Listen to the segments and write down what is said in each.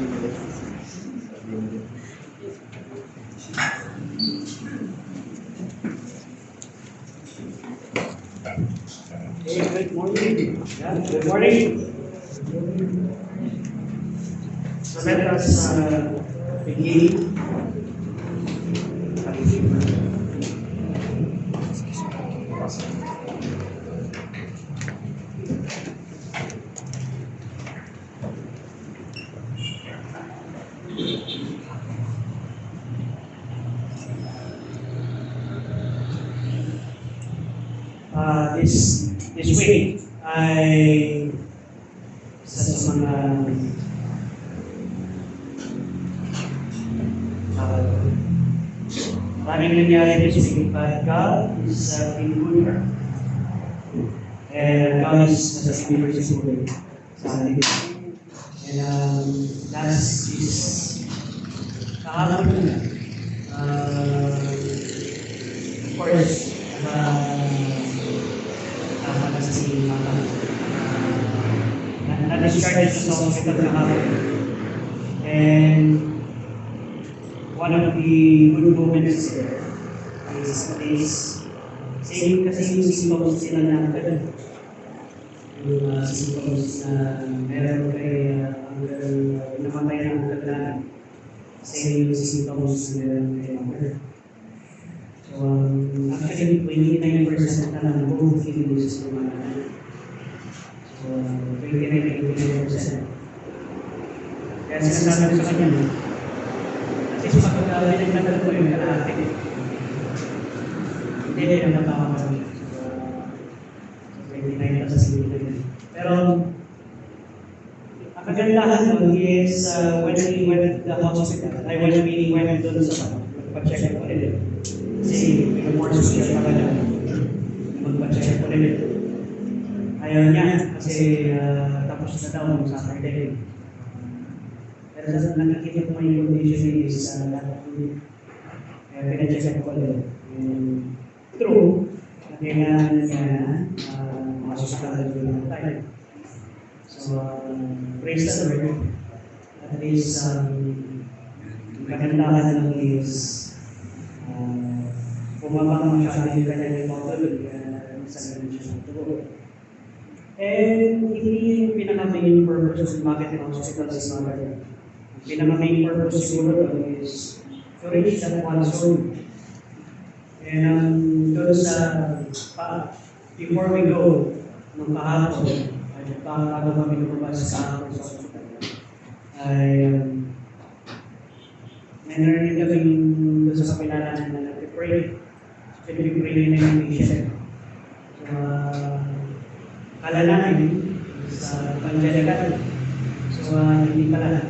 Good morning. Yeah, good morning. So let us begin. This week, isa sa mga maraming nangyari this week, but God is being good. And God is being merciful sa atin. And last is kahapon na. Of course, si Mama. Na-discharge sa hospital kahapon. And one of the good moments there is same kasi yung symptoms sila na agad. Yung symptoms na meron kay namatay ng agad na same yung symptoms na meron kay Mama. So, actually, 29% na lang both feelings ng mga anak. So, 29%. Kaya sinasabi ko sa kanya, at least pagkakalinig na ko yung kalahati. Hindi rin natawa kami. So, 29 sa silitin. Pero, ang kagandahan nun is when we went to the hospital, when we went doon sa pag-check ko ulit. Kasi more social talaga magpa-check up ulit. Ayaw niya kasi tapos na daw ng Saturday. Pero nakikita ko yung condition is kaya pina-check up ulit. True, kaya niya masusunod yung tayo. So, praise the Lord. At least, kagandahan lang is bumabang masyado yung kanyang motor, minsan ganun siya ng tubo. And hindi yung pinaka-main purpose of bakit ng hospital is not there. Ang pinaka-main purpose siguro is to reach that one soul. And doon sa, before we go, nung kahapon, bago kami lumabas sa kahapon sa hospital, ay narinig kami doon sa kapilalanan na nag-pray. Pinipili na yung patient. So, kala namin sa evangelical. So, hindi pala.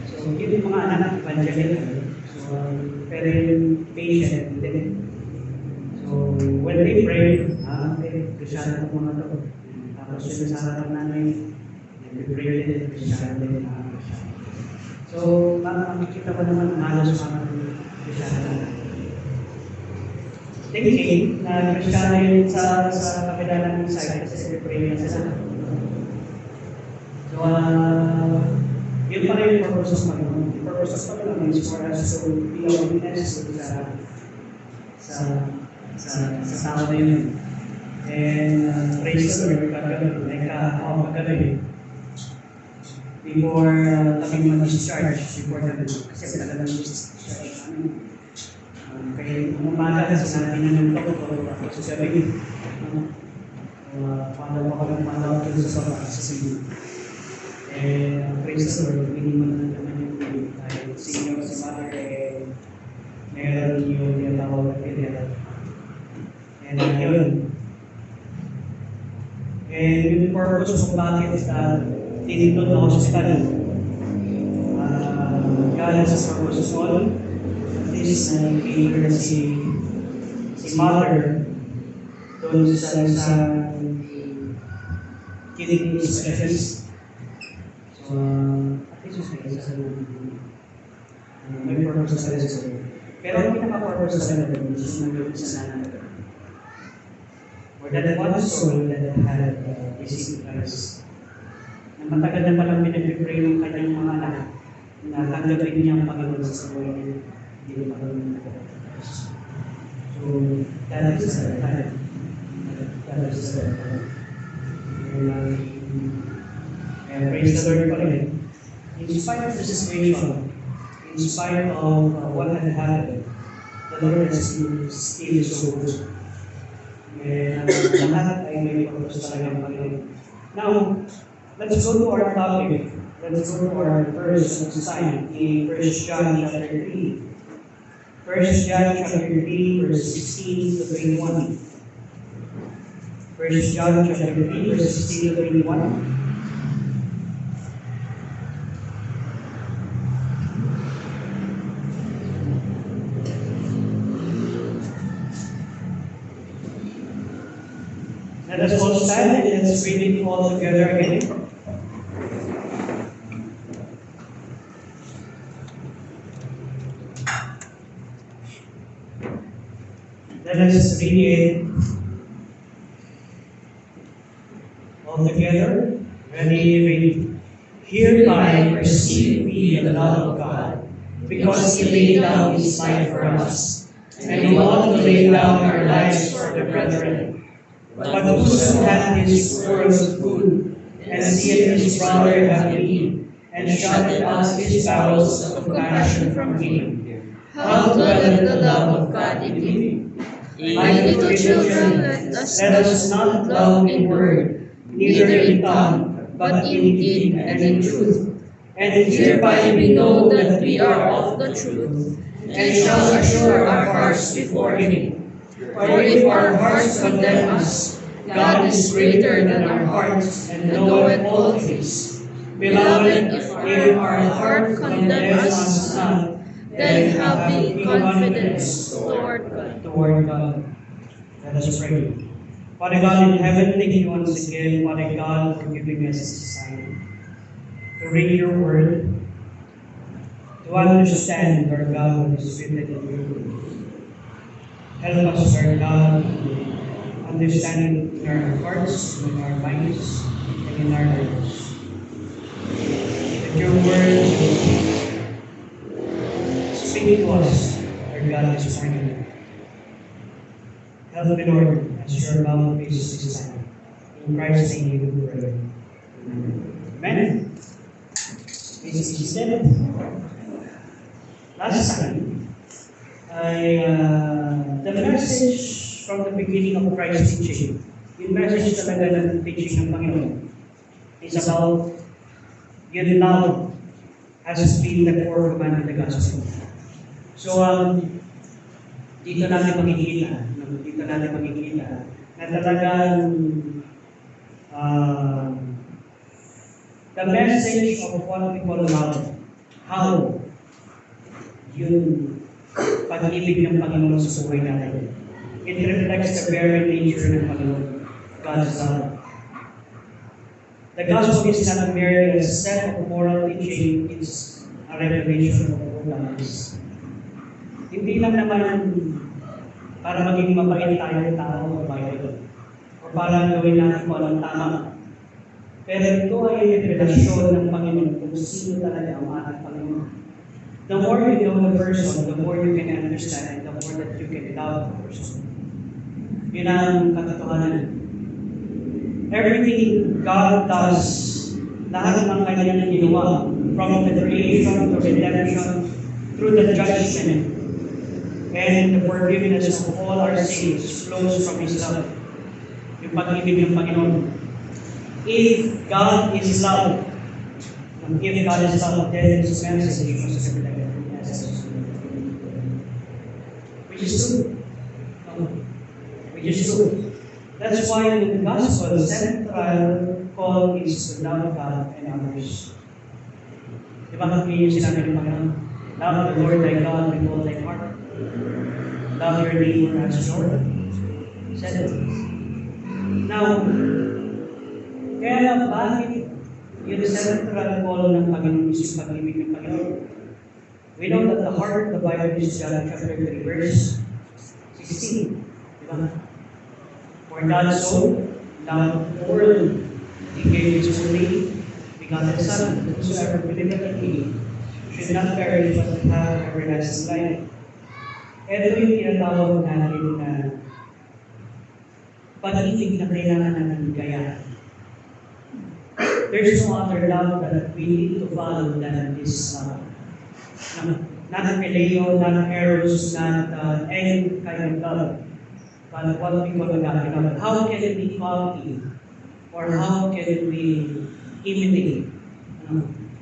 So, yung mga anak evangelical. So, pero yung patient, hindi. So, when they pray, okay, Kristiyano po mga ito. Tapos yung sa harap namin, nag-pray din, Kristiyano din. So, makikita pa naman halos mga Kristiyano natin. Thinking na Kristiyano yun sa kapila ng side kasi pray na sila. So, yun pa rin yung purpose of Panginoon. Yung purpose of Panginoon is for us to be a witness sa tao na yun. And praise the Lord, kagabi, before kami mag-discharge, before kami, kasi talagang discharge namin. Kaya umaga kasi sinabi na ng doktor, tapos sasabihin, paano ko kami manawag sa pag-asasibig. Praise the Lord, miniman na naman yung bibig. Dahil senior si mother, meron yung tinatawag na pidera. And yun. And yung purpose kung bakit tinitod na hospital, galing sa purpose all, is na si mother doon sa kidney specialist. So, at least may purpose sa kanila. Pero ang pinaka-purpose sa kanila is nag-iwit sa nanay. For that one soul that had received Christ, na matagal na palang pinag-pray ng kanyang mga anak, tatanggapin niya ang Panginoon sa buhay niya. Hindi ko Panginoon ko. So, that is the time. That is the time. And praise the Lord pa rin. In spite of the situation, in spite of what had happened, the Lord has been still so good. And lahat ay may purpose talaga ng Panginoon. Now, let's go to our topic. Let's go to our verse of sign in 1 John chapter 3. 1 John chapter 3, verse 16 to 21. 1 John chapter 3, verse 16 to 21. Let us all stand and let's read it all together again. Let us read it all together. Ready? Hereby perceive we the love of God, because He laid down His life for us, and we ought to lay down our lives for the brethren. But whoso hath his words of food, and seeth his brother have need, and shutteth out his bowels of compassion from him, how dwelleth the love of God in him? My little children, let us not love in word, neither in tongue, but in deed and in truth. And hereby we know that we are of the truth, and shall assure our hearts before Him. For if our hearts condemn us, God is greater than our hearts, and knoweth all things. Beloved, if our heart condemn us not, then have we confidence toward God. Let us pray. Father God in heaven, thank you once again, Father God, for giving us this sign to read your word, to understand, Lord God, what is written in your word. Help us, Lord God, understanding in our hearts, in our minds, and in our lives. That your word speak to us, Lord God, this morning. Help me, Lord, as your mouthpiece this time. In Christ's name we pray. Amen. Please be seated. Last time, the message from the beginning of Christ's teaching, yung message talaga ng teaching ng Panginoon, is about yun love has been the core command of the gospel. So, dito natin makikita na talagang the message of what we call love, how yung pag-ibig ng Panginoon sa buhay natin. It reflects the very nature ng Panginoon, God's love. The gospel is not merely a set of moral teaching, it's a revelation of who God is. Hindi lang naman para maging mabait tayo tao o Bible, o para gawin natin kung anong tama. Pero ito ay revelasyon ng Panginoon kung sino talaga ang ating Panginoon. The more you know the person, the more you can understand, the more that you can love the person. Yun ang katotohanan. Everything God does, lahat ng kanyang ginawa, from the creation to redemption, through the judgment, and the forgiveness of all our sins flows from His love. Yung pag-ibig ng Panginoon. If God is love, then His message must reflect the message. Which is true. Which is true. That's why in the gospel, the central call is to love God and others. Diba kami yung sinabi ng Panginoon? Love the Lord thy God with all thy heart. Love your neighbor as yourself. Said it. Now, kaya bakit yung central call ng Panginoon is yung pag-ibig ng Panginoon? We know that the heart of the Bible is John chapter 3, verse 16. Diba? For God so loved the world, He gave His only begotten Son, that whosoever believeth in Him should not perish but have everlasting life. Ito yung tinatawag natin na pag-ibig na kailangan natin gayahin. There's no other love that we need to follow than this love. Not phileo, not eros, not any kind of love, but what we call agape love. How can we copy or how can we imitate?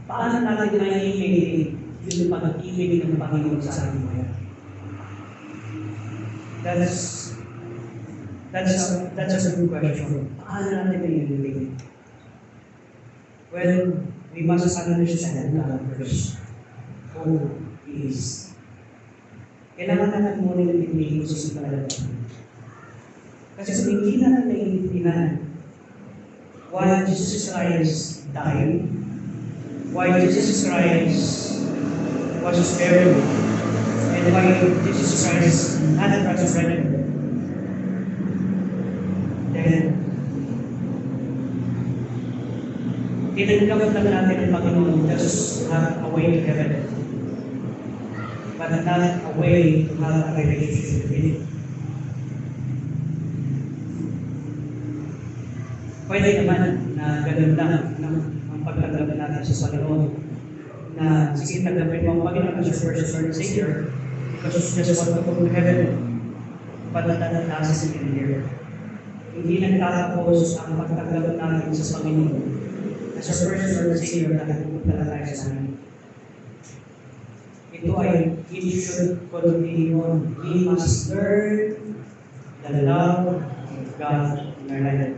Paano natin na-imitate yung pag-ibig ng Panginoon sa ating bayan? That's a good question. Paano natin na-imitate? Well, we must understand God first. Who He is. Kailangan natin muna nag-ibig kung sino talaga. Kasi kung hindi natin naiintindihan why Jesus Christ died, why Jesus Christ was buried, and why Jesus Christ had resurrected, then tinanggap lang natin ang Panginoon just have a way to heaven, but not a way to have a relationship with Him. Pwede naman na ganun lang ang pagtanggap natin sa Panginoon, na sige, tanggapin mo ang Panginoon as your personal Savior because you just want to go to heaven, but that doesn't end here. Hindi nagtatapos ang pagtanggap natin sa Panginoon as a personal Savior na pupunta na tayo sa amin. Ito ay it should continue on. We must learn the love of God in our life.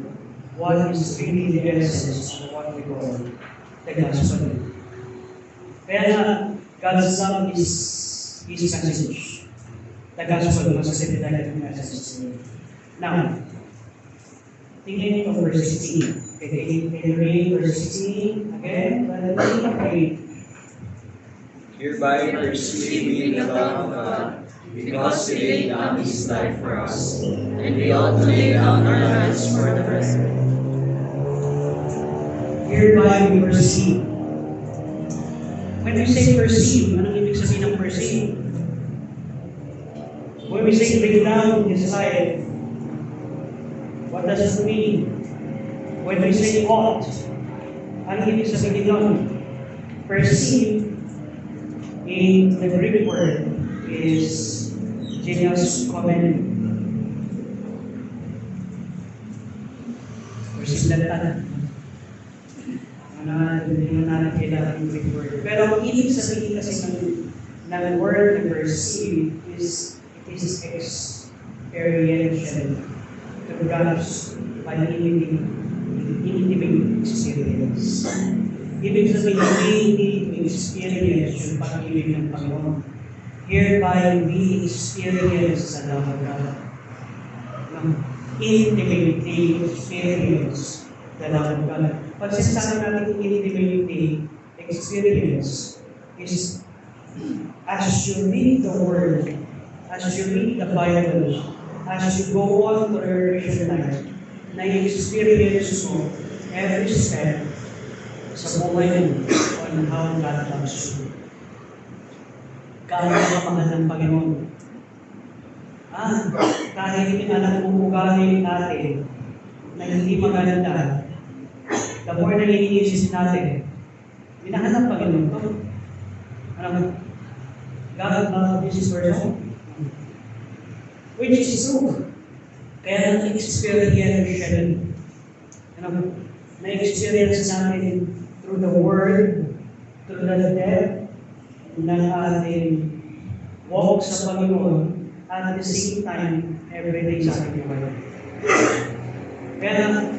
What is really the essence of what we call the gospel. Kaya nga, God's love is His message. The gospel must be the message. Now, tingnan ito verse 16. Okay, can you read verse 16 again? Hereby perceive we the love of God, because He laid down His life for us, and we ought to lay down our lives for the brethren. Hereby we perceive. When we say perceive, anong ibig sabihin ng perceive? When we say lay down His life, what does it mean? When we say ought, anong ibig sabihin nun? Perceive in the Greek word is genius comedy. Perceive lang hindi na natin kailangan yung Greek word. Pero ang ibig sabihin kasi ng word na perceive is it is experiential. To grasp by intimate experience. Ibig sabihin, we need to experience yung pag-ibig ng Panginoon. Hereby we experience the love of God. Intimately experience the love of God. Pag sinasabi natin intimately experience is as you read the Word, as you read the Bible, as you go on to your Christian life, na i-experience mo every step sa buhay mo on how God loves you. Gaano ka mahal ng Panginoon. Kahit alam mo ugali natin na hindi maganda, the more na iniisip natin, minahal ng Panginoon to. God loves this person. Which is true. Kaya na-experience na-experience natin through the Word, through the depth ng ating walk sa Panginoon, at the same time, everyday sa ating buhay. Kaya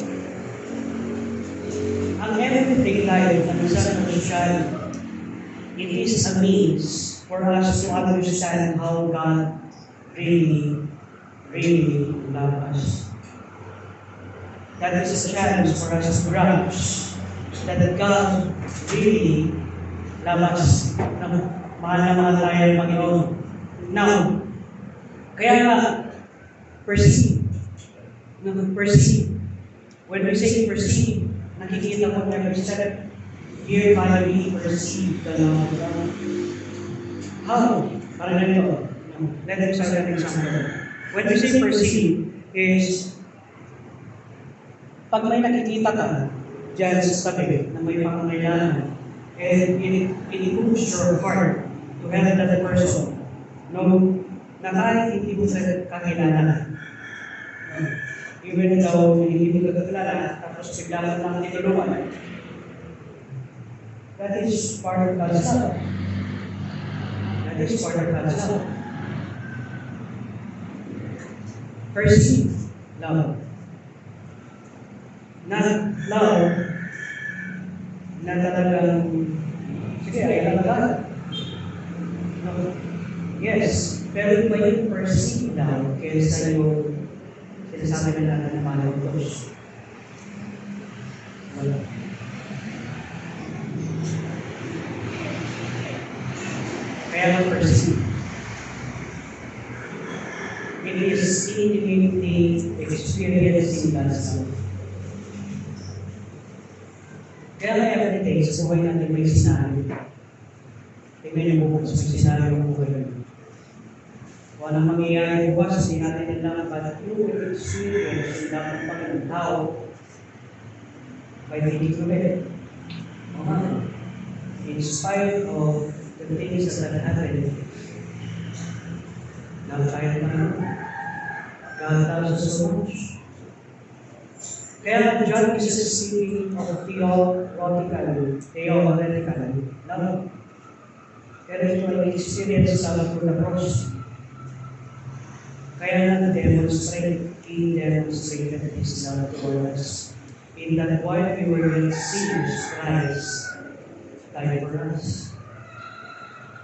ang everyday life ng isang Christian, it is a means for us to understand how God really love us. That is a challenge for us to grasp that God really love us. Mahal na mahal tayo ng Panginoon. Now, kaya nga, perceive. Perceive. When we say perceive, nakikita mo every step. hereby we perceive the love of God. How? Parang ganito. Let us have an example. When we say perceive, is pag may nakikita ka dyan sa tabi na may pangangailangan, and it moves your heart to help that person, no, na kahit hindi mo sa kakilala. Even though hindi mo kakilala, tapos bigla mo lang tinulungan. That is part of God's love. That is part of God's love. Perceive love. Not love na talagang, sige, ay lang God. No. Yes, pero iba yung perceive love kaysa yung sinasabi na naman ng Diyos. Wala. Kaya ang perceive. It is intimately experiencing God's love. Kaya every day, sa buhay natin may scenario. May nabubukas, may scenario ng buhay natin. Walang mangyayari bukas, hindi natin alam, but you will experience yung dapat pag ng tao by thinking of it. In spite of the things that happen, love tayo naman. God loves us so much. Kaya John is speaking of theoretical love. Pero ito ay experience sa love for the cross. Kaya na-demonstrated his love toward us. In that while we were yet sinners, Christ died for us.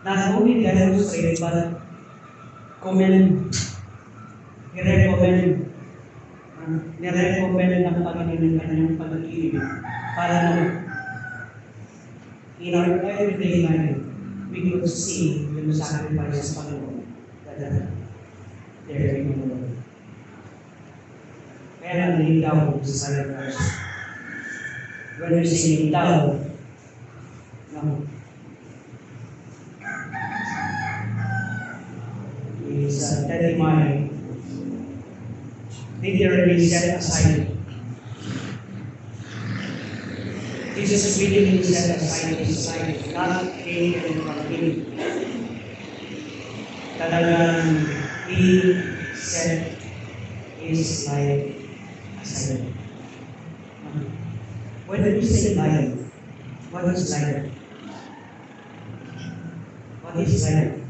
Not only demonstrated, but commend, nirecommend ng Panginoon ng kanyang pag-ibig para naman in our everyday life, we could see yung sacrifice sa Panginoon that there in the world. Kaya nandang daw sa sacrifice. When we say daw, no, is that mind literally set aside. Jesus willingly set aside his life, not taken from him. Talagang he set his life aside. When we say life, what is life? What is life?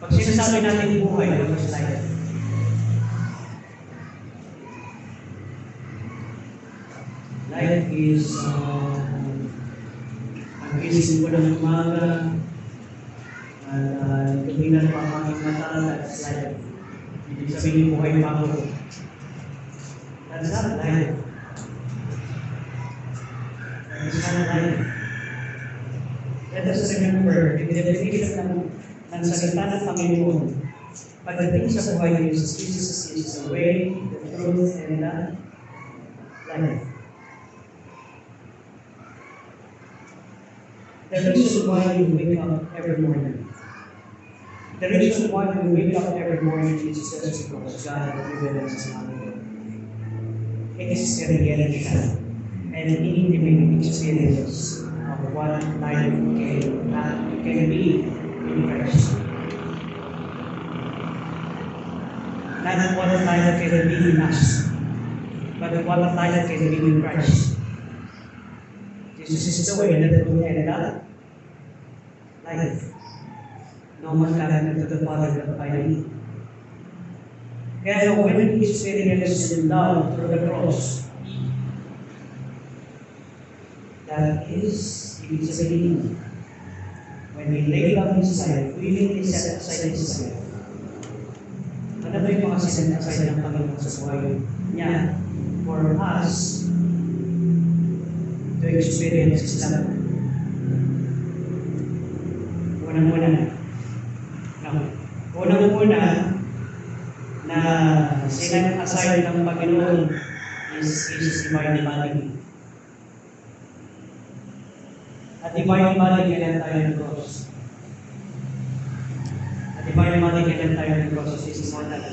Pag sinasabi natin buhay, what is life? Life is ang gising ko ng umaga at tuminan pa ang aking mata, that's life. Ibig sabihin buhay pa ako. That's not life. That is not life. Let us remember, the definition ng salita ng Panginoon, pagdating sa buhay ni Jesus is the way, the truth, and the life. The reason why you wake up every morning. The reason why we wake up every morning is just because God has given us another. It is a realization and an intimate experience of what life can be in Christ. Not what life can be in us, but what life can be in Christ. This is the way that we end up life. No one can to the Father but by me. Kaya when we experience the love through the cross, that is, ibig sabihin, when we lay down his life, we willingly set aside his life. Ano ba yung mga set aside ng Panginoon sa buhay niya for us to experience his love? Unang-una na set aside ng Panginoon is his divine body. divine body kailan tayo ng cross. A divine body kailan tayo ng cross is immortal.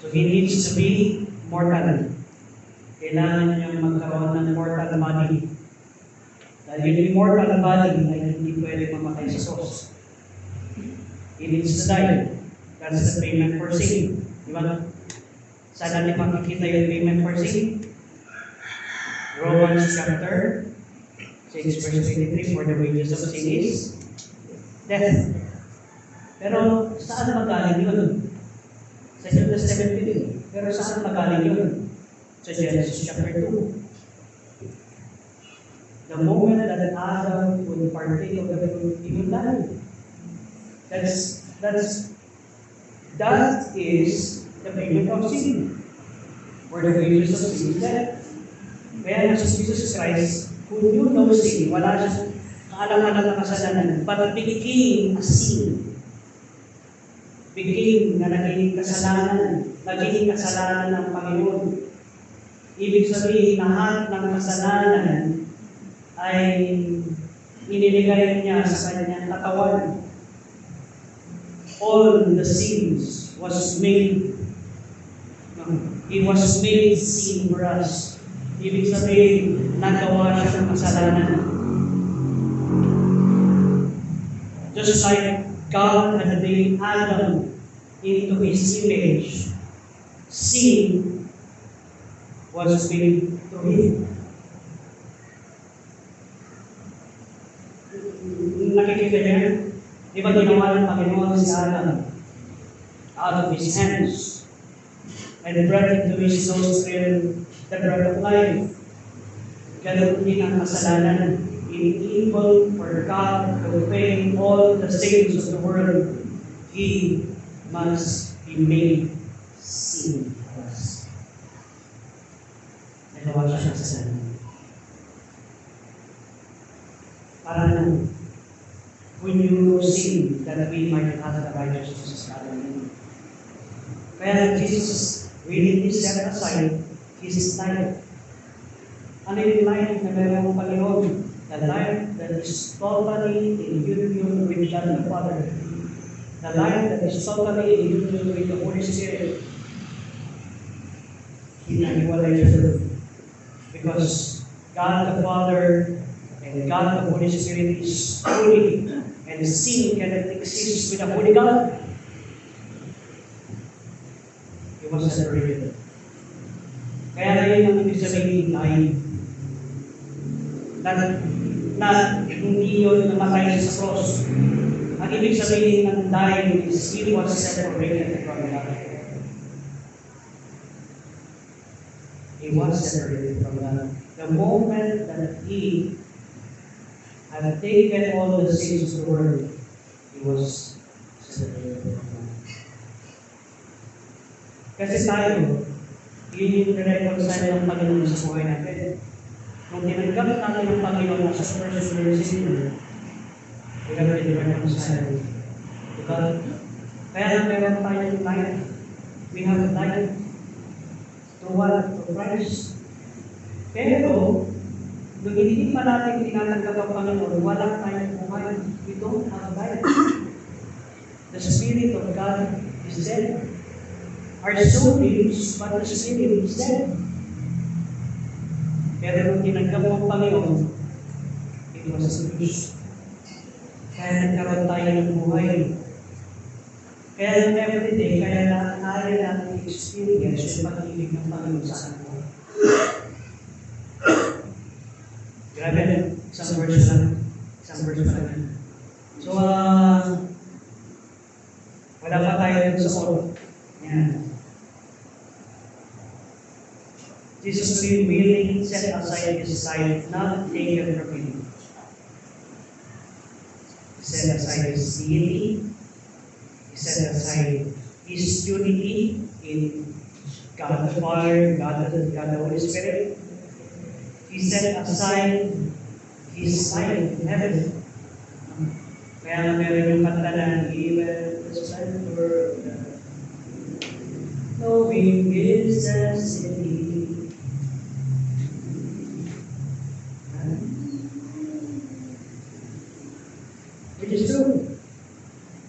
So he needs to be mortal. Kailangan niyang magkaroon ng mortal body. Dahil yung immortal body ay hindi pwede mamatay sa cross. He needs to die. That's the payment for sin. Di ba? Saan natin makikita yung payment for sin? Romans chapter 6 verse 23, for the wages of sin is death. Pero saan magaling yun? Sa New Testament din. Pero saan magaling yun? Sa Genesis chapter 2. The moment that Adam would partake of the fruit, he would die. That is the payment of sin. For the wages of sin is death. Kaya na si Jesus Christ, who knew no sin, wala siya kaalam-alam na kasalanan, but became a sin. Became na naging kasalanan ng Panginoon. Ibig sabihin, lahat ng kasalanan ay iniligay niya sa kanyang katawan. All the sins was made, it was made sin for us. Ibig sabihin, nagawa siya ng kasalanan. Just like God had made Adam into His image, sin was made to him. Nakikita niya, di ba ginawa ng Panginoon si Adam out of His hands and breathed into his nostril the breath of life. Ganun din ang kasalanan. Evil for God to pay all the sins of the world, He must be made sin for us. Nagawa siya ng kasalanan. Para nang when you sin, that we might have the righteousness of God. Kaya Jesus really set aside His life. Ano yung life na meron ng Panginoon? The life that is totally in union with God the Father. The life that is totally in union with the Holy Spirit. Hinahiwalay siya. Because God the Father and God the Holy Spirit is holy, and sin cannot exist with the Holy God. He was separated. Kaya na yun ang ibig sabihin ay na hindi yun namatay sa cross. Ang ibig sabihin ng dying is He was separated from God. He was separated from God. The moment that He had taken all the sins of the world, He was separated from God. Kasi tayo, yun yung reconcile ng Panginoon sa buhay natin. Kung tinanggap natin yung Panginoon sa personal sinner, we have been reconciled to God. Kaya na meron tayong life. We have life to what? To Christ. Pero, nung hindi pa natin tinatanggap ang Panginoon, wala tayong buhay. We don't have life. The Spirit of God is dead. Our soul lives, but the Spirit is dead. Pero nung tinanggap ang Panginoon, it was a peace. Kaya nagkaroon tayo ng buhay. Kaya everyday, kaya natin natin experience yung pag-ibig ng Panginoon sa ating buhay. Grabe, isang verse lang. Isang verse pa lang. So, wala pa tayo dun sa oro. Yan. Jesus willingly set aside His life, not taken from Him. He set aside His deity. He set aside His unity in God the Father, God the Holy Spirit. He set aside His life in heaven. Kaya meron yung kanta na even the splendor of God, knowing His destiny. Which is true.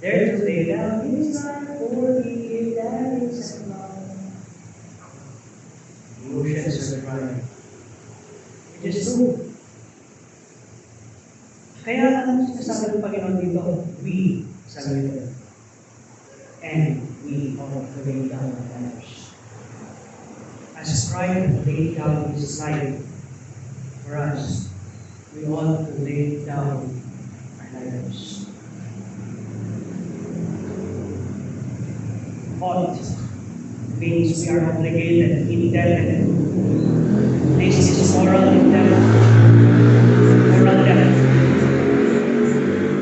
There to lay down his life for me, that is love. The oceans are dry. Which is true. Kaya ano sinasabi ng Panginoon dito? We, sabi nito. And we ought to lay down our lives. As Christ laid down his life for us, we ought to lay down our lives. Ought means we are obligated, indebted. This is moral indebtedness. Moral debt.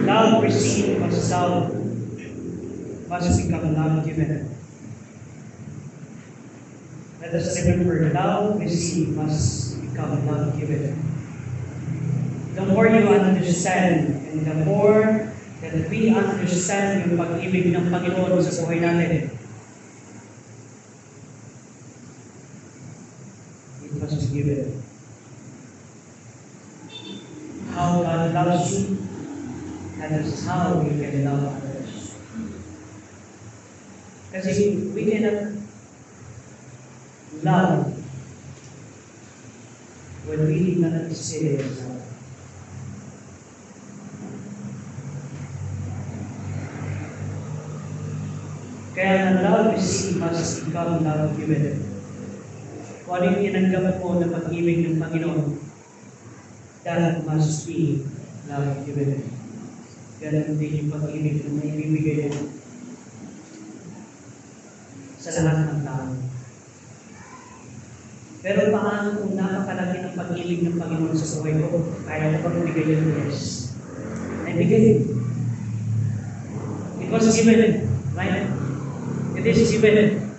Love received must love must become love given. Let us remember, love received must become love given. The more you understand, and the more that we understand yung pag-ibig ng Panginoon sa buhay natin, it must be given. How God loves you, that is how we can love others. Kasi we cannot love when we did not experience love. Kaya ang love received must become love given. Kung ano yung tinanggap mo na pag-ibig ng Panginoon, that must be love given. Ganun din yung pag-ibig na may ibibigay mo sa lahat ng tao. Pero paano kung napakalaki ng pag-ibig ng Panginoon sa buhay ko, kaya ko bang ibigay yung yes? Ay bigay. It was given, right? It is given.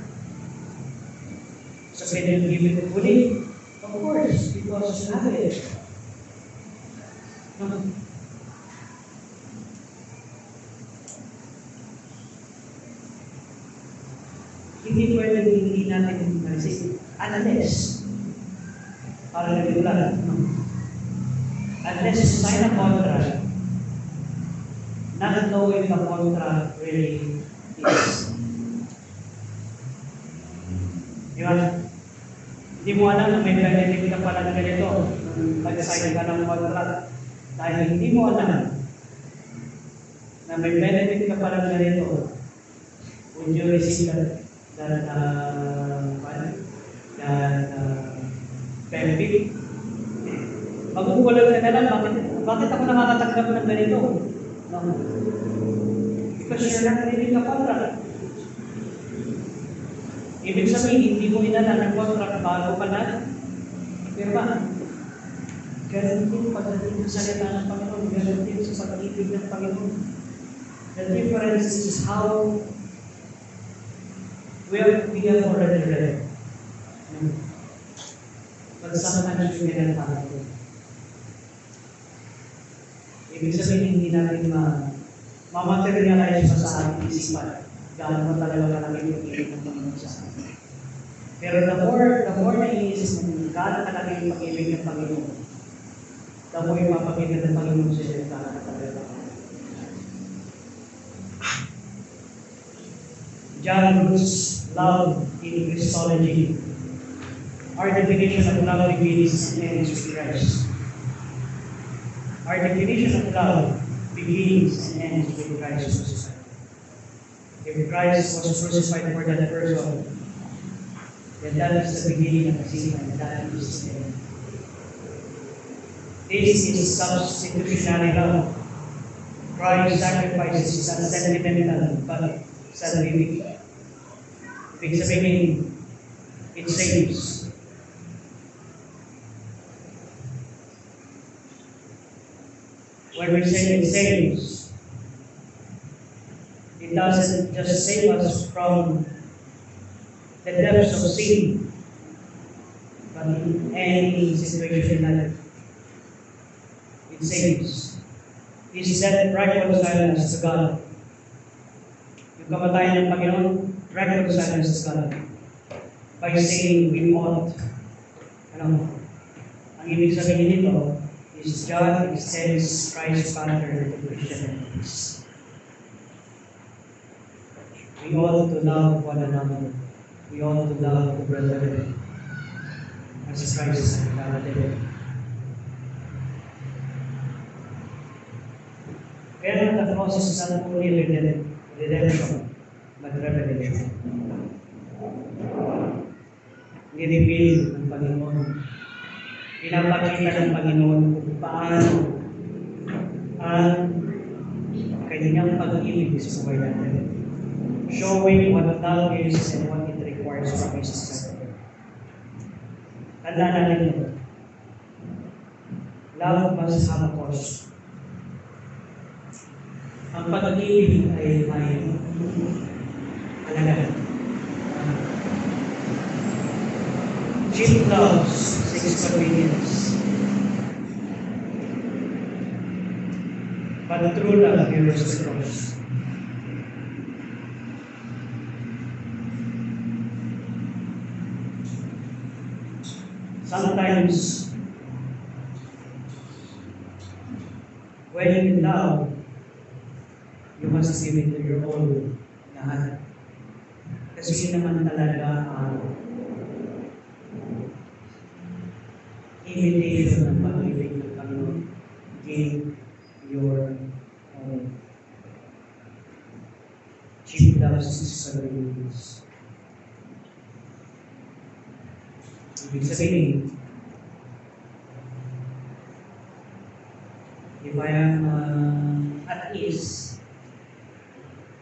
So can you give it fully? Of course, because you have it. No. Hindi pwede hindi natin mag-receive unless para regular. Unless you sign a contract, not knowing the contract really is. Di ba? Hindi mo alam na may benefit ka pala na ganito. Nag-sign ka ng contract. Dahil hindi mo alam na may benefit ka pala na ganito. Would you receive that benefit? Magugulat ka na lang, bakit ako nakakatanggap ng ganito? No. Because you're not reading the contract. Ibig sabihin, hindi mo inala ng contract bago pa na pirma. Ganun din pagdating sa salita ng Panginoon, ganun din sa pag-ibig ng Panginoon. The difference is how we have already read. But sometimes we cannot follow it. Ibig sabihin, hindi natin ma-materialize pa sa ating isipan. Gano'n mo talaga kalaki yung pag-ibig ng Panginoon sa atin. Pero the more na iniisip mo, gano'n kalaki yung pag-ibig ng Panginoon, the more yung mapakita ng Panginoon sa iyo, gano'n talaga. John Bruce love in Christology. Our definition of love begins and ends with Christ. Our definition of love begins and ends with Christ. If Christ was crucified for that person, then that is the beginning of sin and that is the end. This is substitutionary love. Christ's sacrifice is not sentimental but salvific. Ibig sabihin, it saves. When we say it saves, it doesn't just save us from the depths of sin, but in any situation in life, it saves. His death reconciles us to God. Yung kamatayan ng Panginoon, reconcile us to God by saying we ought. Ang ibig sabihin nito, is God extends Christ's pattern to Christians. We ought to love one another. We ought to love the brethren as Christ loved them. Kaya the process is not only redemption, but revelation. Nireview ng Panginoon. Pinapakita ng Panginoon kung paano ang kanyang pag-ibig sa buhay natin. Showing what love is and what it requires from His Son. Tandaan natin ito. Love must have a cost. Ang pag-ibig ay may halaga. Cheap love seeks convenience. But true love bears the cross. Sometimes, when in love, you must give it to your own lahat. Kasi yun naman talaga ang imitation ng pag-ibig ng Panginoon. Give your own. Cheap love is convenience. Ibig sabihin, if I am at ease,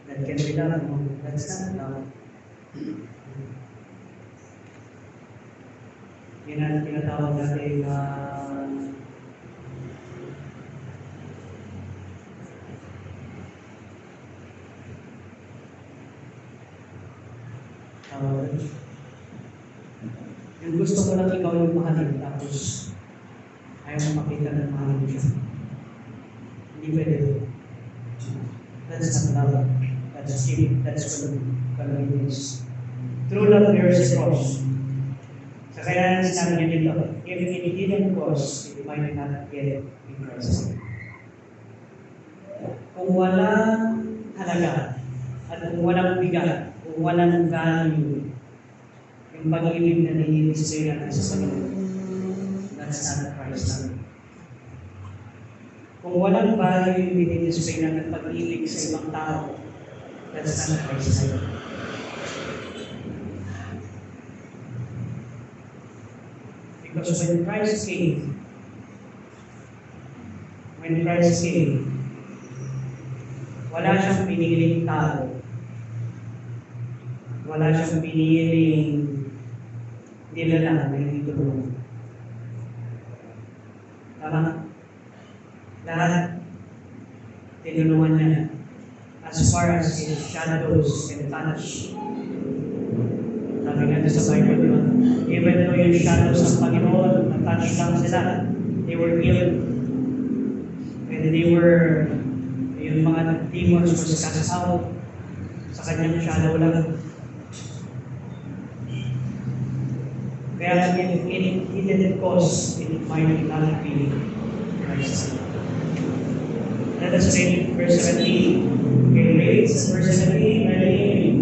that can be love, that's not love. Yun ang tinatawag natin yung gusto ko lang ikaw yung mahalin, tapos ayaw mo makita ng mahalin siya. Hindi pwede. That's not love. That's cheap. That's convenience. True love bears the cross. Sa kaya sinabi niya dito, if it didn't cost, it might not get in Christ. Kung walang halaga, at kung walang bigat, kung walang value, yung pag-ibig na nililistay natin sa Panginoon, that's not Christ. Kung walang value yung nililistay natin pag-ibig sa ibang tao, that's not Christ. Because when Christ came, wala siyang piniling tao. Wala siyang piniling nilalang na hindi tulungan. Tama? Lahat tinulungan niya as far as his shadows can touch. Sabi nga sa Bible, diba? Even though yung shadows ng Panginoon, na-touch lang sila, they were healed. And they were, yung mga demons was cast out sa kanyang shadow lang. Kaya if it didn't cost, it might not be Christ. Let us read verse 17. Okay, read verse 17.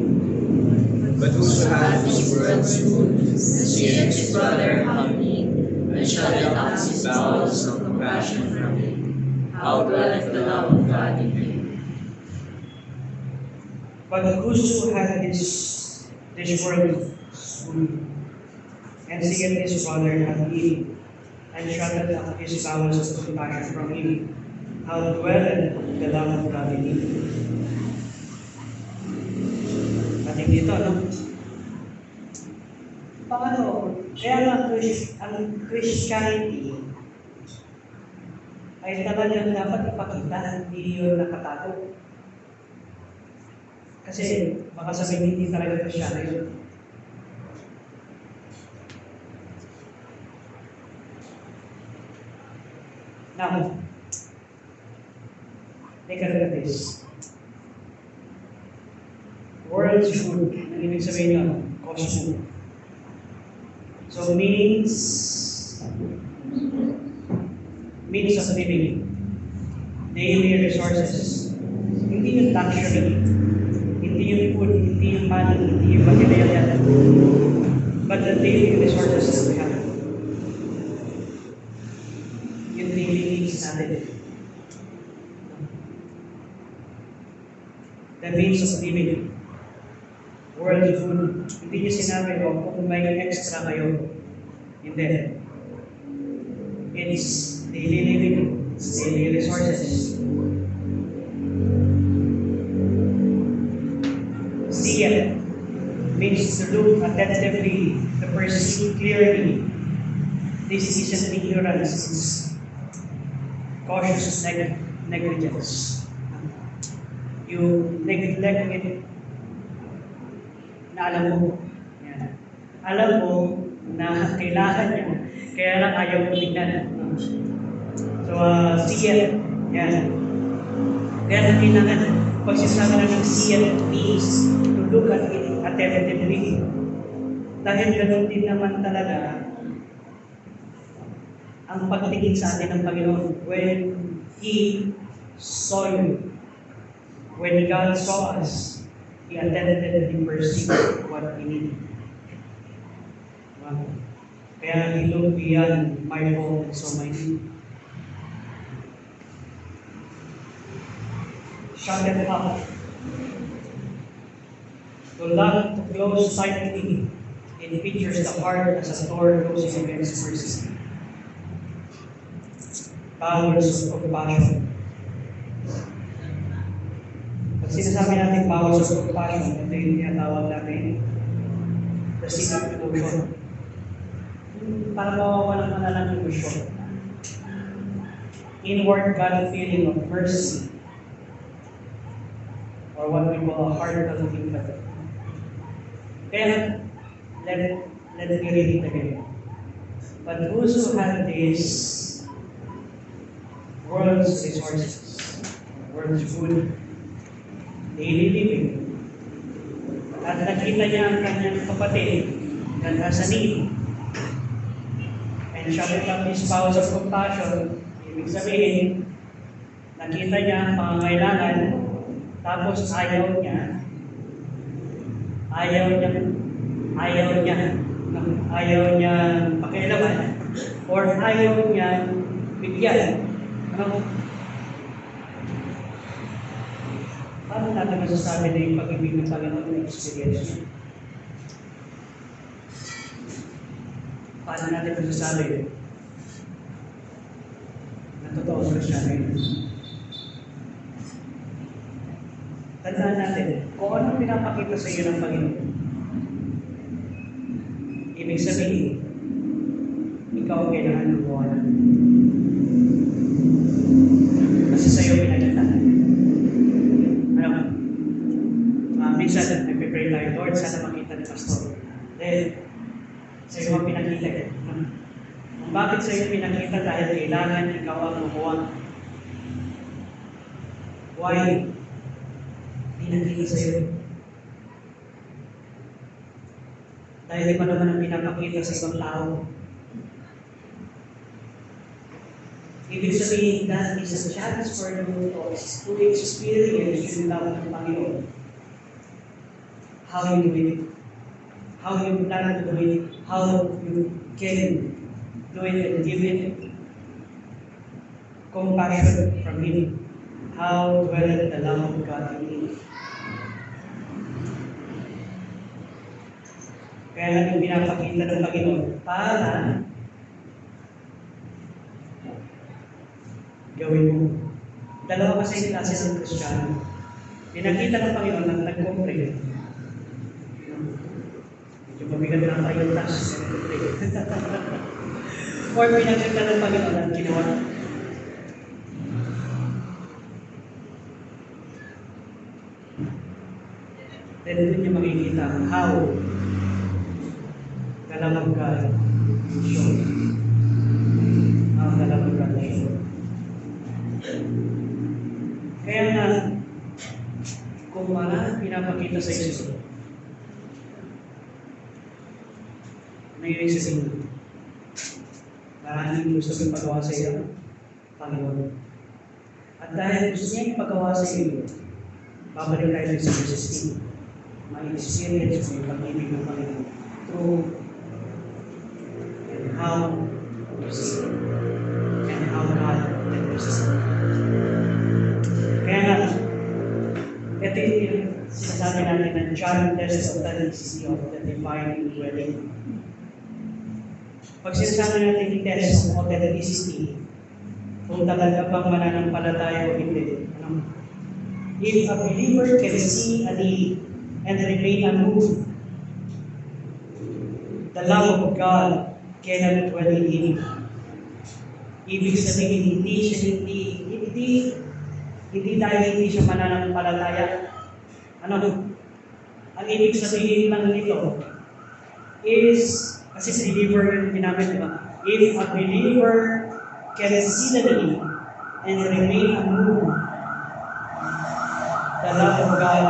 But whoso hath his world's food, and seeth his brother hungry, and shutteth out his bowels of compassion from him, how dwelleth the love of God in him? But whoso hath this world's food, and seeth his brother hungry, and shutteth out his bowels of compassion from him, how dwelleth the love of God in him? Ating dito, no? Paano? Kaya ang Christianity ay talagang dapat ipakita, hindi yun nakatago. Kasi baka sabihin hindi talaga Christianity yun. Now, take a look at this. World's food, ang ibig sabihin nyo, cost. So means means of living, daily resources. Hindi yung luxury, hindi yung food, hindi yung money, hindi yung material, but the daily resources that we have. Yung daily needs natin. The means of living. World food. Hindi niyo sinabi kung may extra kayo. Hindi. It's daily living. It's daily resources. See it means to look attentively, to perceive clearly. This isn't ignorance, it's cautious negligence. You neglect it na alam mo. Yan. Alam mo na kailangan niya, kaya lang ayaw mo tignan. So, see it. Yan. Kaya kailangan, pag sinasabi natin see it means to look at it attentively. Dahil ganoon din naman talaga ang pagtingin sa atin ng Panginoon when He saw you. When God saw us, He attended and perceived what we needed. Wow. Kaya He looked beyond my fault and saw my need. Shut them up. To love to close tightly, it features the heart as a door closing against mercy. Powers of compassion. Pag sinasabi natin powers of compassion, ito yung tinatawag natin the seed of devotion. Para mawawalan mo na lang yung devotion. Inward God feeling of mercy, or what we call a heart of empathy. Kaya, let me read it again. But those who have this world's resources, world's food, daily living, at nakita niya ang kanyang kapatid na nasa need, and showing up his powers of compassion, ibig sabihin, nakita niya ang pangangailangan, tapos ayaw niya pakialaman, or ayaw niya bigyan. Ano? Paano natin masasabi na yung pag-ibig ng Panginoon na experience niya? Paano natin masasabi na totoo sa siya ngayon? Tandaan natin, kung ano pinapakita sa iyo ng Panginoon, ibig sabihin, ikaw ang kailangan ng buwan. Kasi sa iyo pinagkita. Minsan, nagpipray tayo, Lord, sana makita ni Pastor. Then, sa iyo ang pinakita. Kung bakit sa iyo pinakita dahil kailangan ikaw ang gumawa. Why? Pinakita sa iyo. Dahil di pa naman ang pinapakita sa isang tao. Ibig sabihin, that is a chance for you to experience yung love ng Panginoon. How you do it, how you plan to do it, how you can do it and give it compassion from Him. How dwelleth the love of God in you. Kaya natin pinapakita ng Panginoon para gawin mo. Dalawa kasi yung klase ng Kristiyano. Pinakita ng Panginoon ng nag-complain. Medyo mabigat na tayo yung task. Or pinakita ng Panginoon ang ginawa. Then doon niya makikita how kalamang ka show. How kalamang ka show. Kaya nga, kung wala pinapakita sa iyo, may reason. Maraming gusto kong pagawa sa iyo. Panginoon. At dahil gusto niya ipagawa sa iyo, babalik tayo sa verse 16. Ma-experience mo yung pag-ibig ng Panginoon through and how to see and how God can see. Kaya nga, ito yung sinasabi natin ng John test of the of the divine indwelling. Pag sinasabi natin yung test of authenticity, kung talaga bang mananampalataya o hindi. If a believer can see a need and remain unmoved, the love of God cannot dwell in him. Ibig sabihin, hindi dahil hindi siya mananampalataya. Ang ibig sabihin lang nito is, kasi believer yung ginamit, diba? If a believer can see the need and remain unmoved, the love of God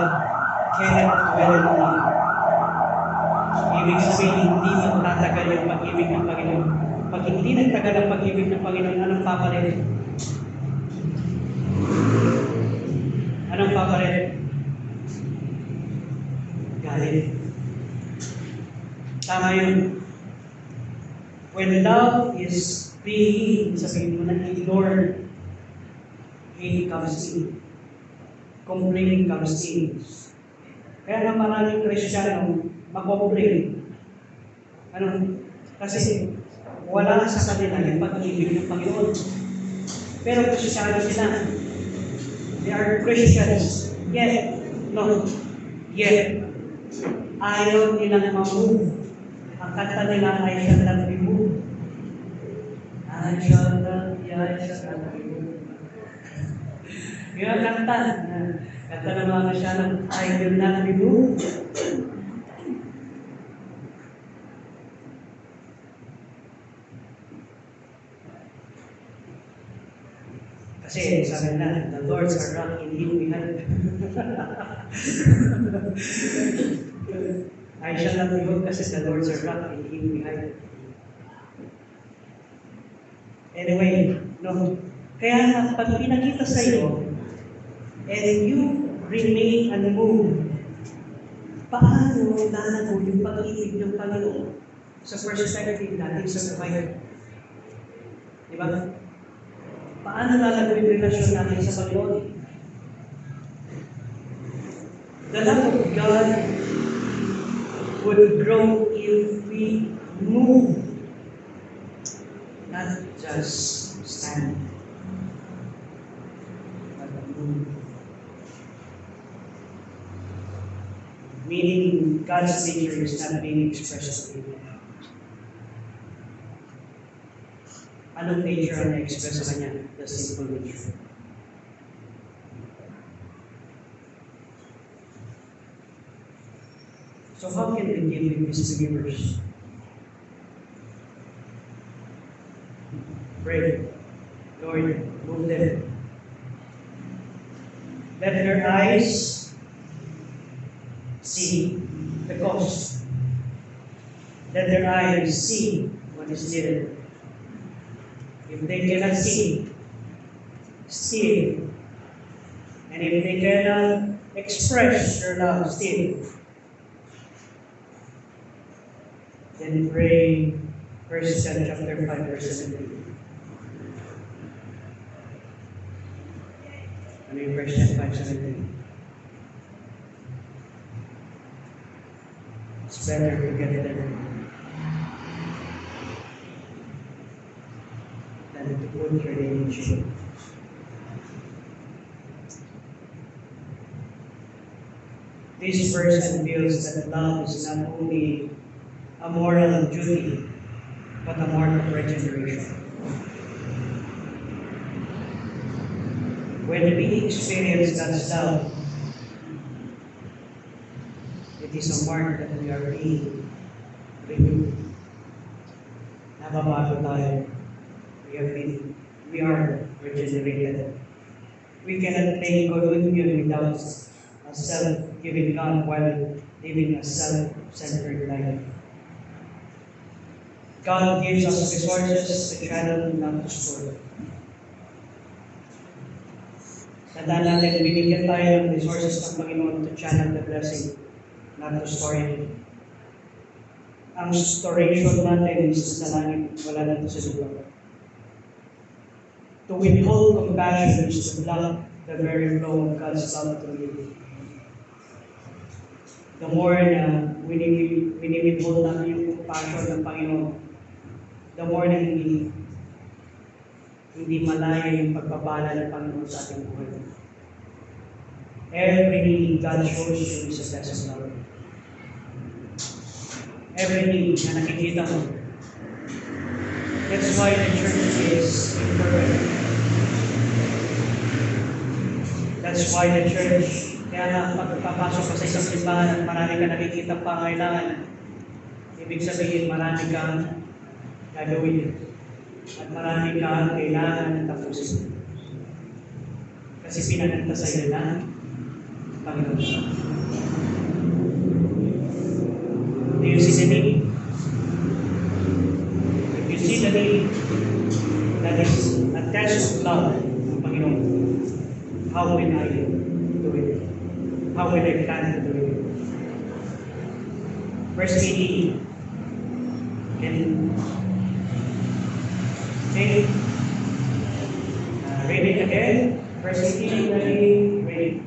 cannot dwell in him. Ibig sabihin, hindi magtatagal yung pag-ibig ng Panginoon. Pag hindi nagtagal ang pag-ibig ng Panginoon, anong papalit? Anong papalit? Galit. Tama yun. When love is being, sabihin mo na, ignored, hate comes in. Complaint comes in. Kaya nga maraming Kristiyano mag-complain. Kasi wala sa kanila yung pag-ibig ng Panginoon. Pero Kristiyano sila. They are Christians. Yet, ayaw nilang ma-move. Ang kanta nila ay shall not be moved. I shall not be moved. Yung kanta ng mga Kristiyano, I will not be moved. Kasi sabi na, the Lord's a rock in him we hide. I shall not be moved kasi the Lord's a rock in him we hide. Anyway, kaya pag pinakita sa iyo, and you remain unmoved, paano lalago yung pag-ibig ng Panginoon sa perspective natin sa buhay? Diba? Paano lalago yung relasyon natin sa Panginoon? The love of God would grow if we move, not just stand, but move. Meaning, God's nature is not being expressed in Him. Anong nature ang na-express sa Kanya? The simple nature. So how can we give Him His believers? Pray, Lord, move them. Let their eyes see the cost. Let their eyes see what is needed. If they cannot see, still. And if they cannot express their love still, then pray 1 John chapter 5, verse 17. I mean 1 John 5:17. It's better to get it than to put your name in shame. This verse reveals that love is not only a moral duty, but a mark of regeneration. When we experience God's love, it is a mark that we are being renewed. Nababago tayo. We are regenerated. We cannot play communion without a self-giving God while living a self-centered life. God gives us resources to channel, not to store. Tandaan natin, binigyan tayo ng resources ng Panginoon to channel the blessing, not to store it. Ang storation natin is sa langit, wala na ito sa lugar. To withhold compassion is to block the very flow of God's love to you. The more na withhold natin yung compassion ng Panginoon, the more na hindi malaya yung pagpapala ng Panginoon sa ating buhay. Every need God shows you is a blessed love. Every need na nakikita mo. That's why the church is imperfect. That's why the church, kaya na pagpapasok ka sa isang simbahan at marami ka nakikita pangailangan, ibig sabihin marami kang gagawin at marami kang kailangan ng tapusin. Kasi pinaganda sa iyo na Panginoon. Do you see the need? If you see the need that is attached to love ng Panginoon, how will I do it? How will I plan to do it? Verse 18. Okay. Read it again. Verse 18. Read it.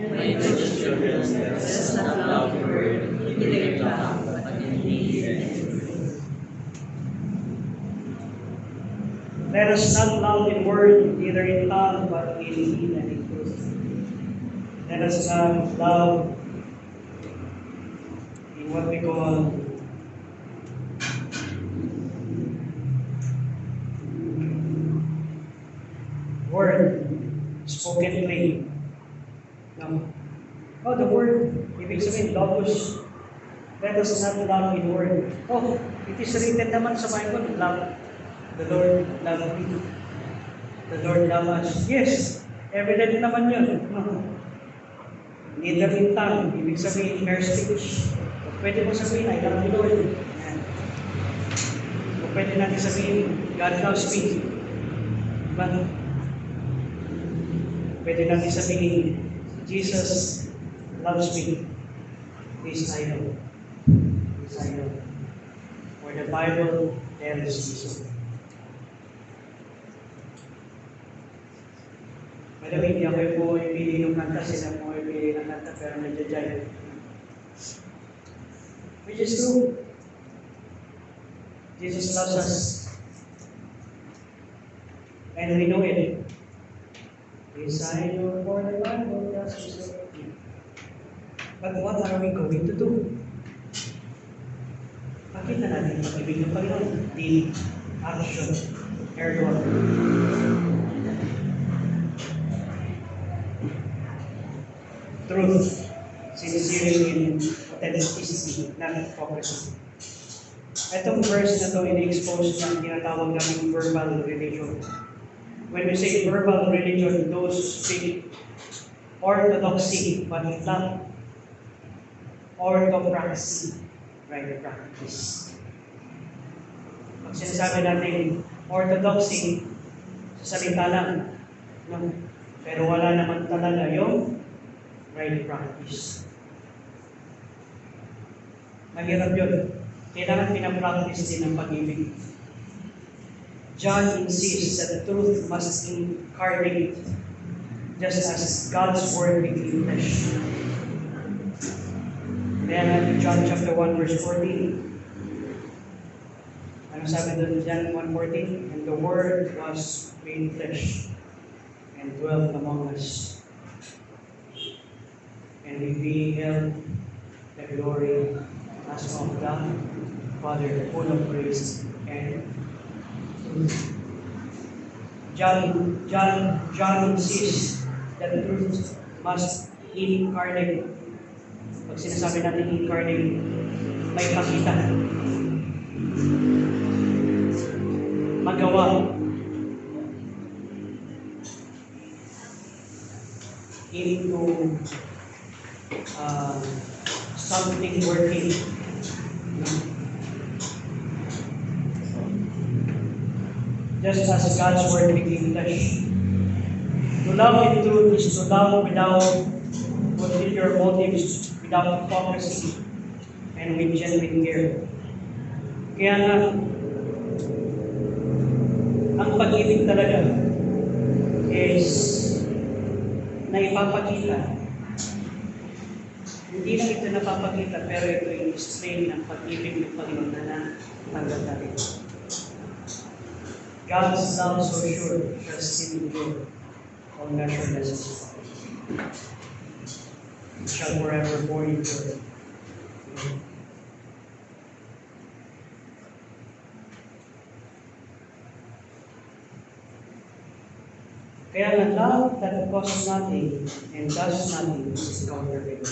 When the children possess not love the word, in their tongue, but in deed and in truth. Let us not love in word, neither in tongue, but in deed and in truth. Let us not love in what we call word, spoken plain. No. Oh, the word, ibig sabihin, logos. Let us not love in word. Oh, it is written naman sa Bible, love the Lord, love me. The Lord love us. Yes, evident naman yun. No. Neither in tongue, ibig sabihin, mere speech. Pwede mo sabihin, I love you, Lord. Ayan. O pwede natin sabihin, God loves me. Diba? Pwede natin sabihin, Jesus loves me. This I know. This I know. For the Bible tells me so. By the way, hindi ako po ipili ng kanta, sila po ipili ng kanta, pero nadya-dyan. Which is true. Jesus loves us. And we know it. Yes, I know for the Bible tells me so. But what are we going to do? Pakita natin pag-ibig ng Panginoon. The action. Erdogan. Truth. Sincerity and authenticity, not hypocrisy. Itong verse na ito, ini-expose ng tinatawag namin verbal religion. When we say verbal religion, those who speak orthodoxy, but not orthopraxy, right? Practice. Pag sinasabi natin orthodoxy, sa salita lang, no? Pero wala naman talaga yung right practice. Mahirap yun. Kailangan pinapractice din ang pag-ibig. John insists that the truth must incarnate just as God's word became flesh. Then John chapter 1 verse 14. Ano sabi doon John 1:14? And the word was made flesh and dwelt among us. And we beheld the glory as of the Father, full of grace and truth. John insists that the truth must incarnate. Pag sinasabi natin incarnate, may pakita. Magawa. Into something working. Just as God's word became flesh, To love in truth is to love without ulterior motives, without hypocrisy, and with genuine care. Kaya nga, ang pag-ibig talaga is na ipapakita. Hindi lang ito napapakita, pero ito yung display ng pag-ibig ng Panginoon na natanggap natin. God's love so sure shall still endure all measureless. It shall forevermore endure. Kaya nga, love that costs nothing and does nothing is counterfeit.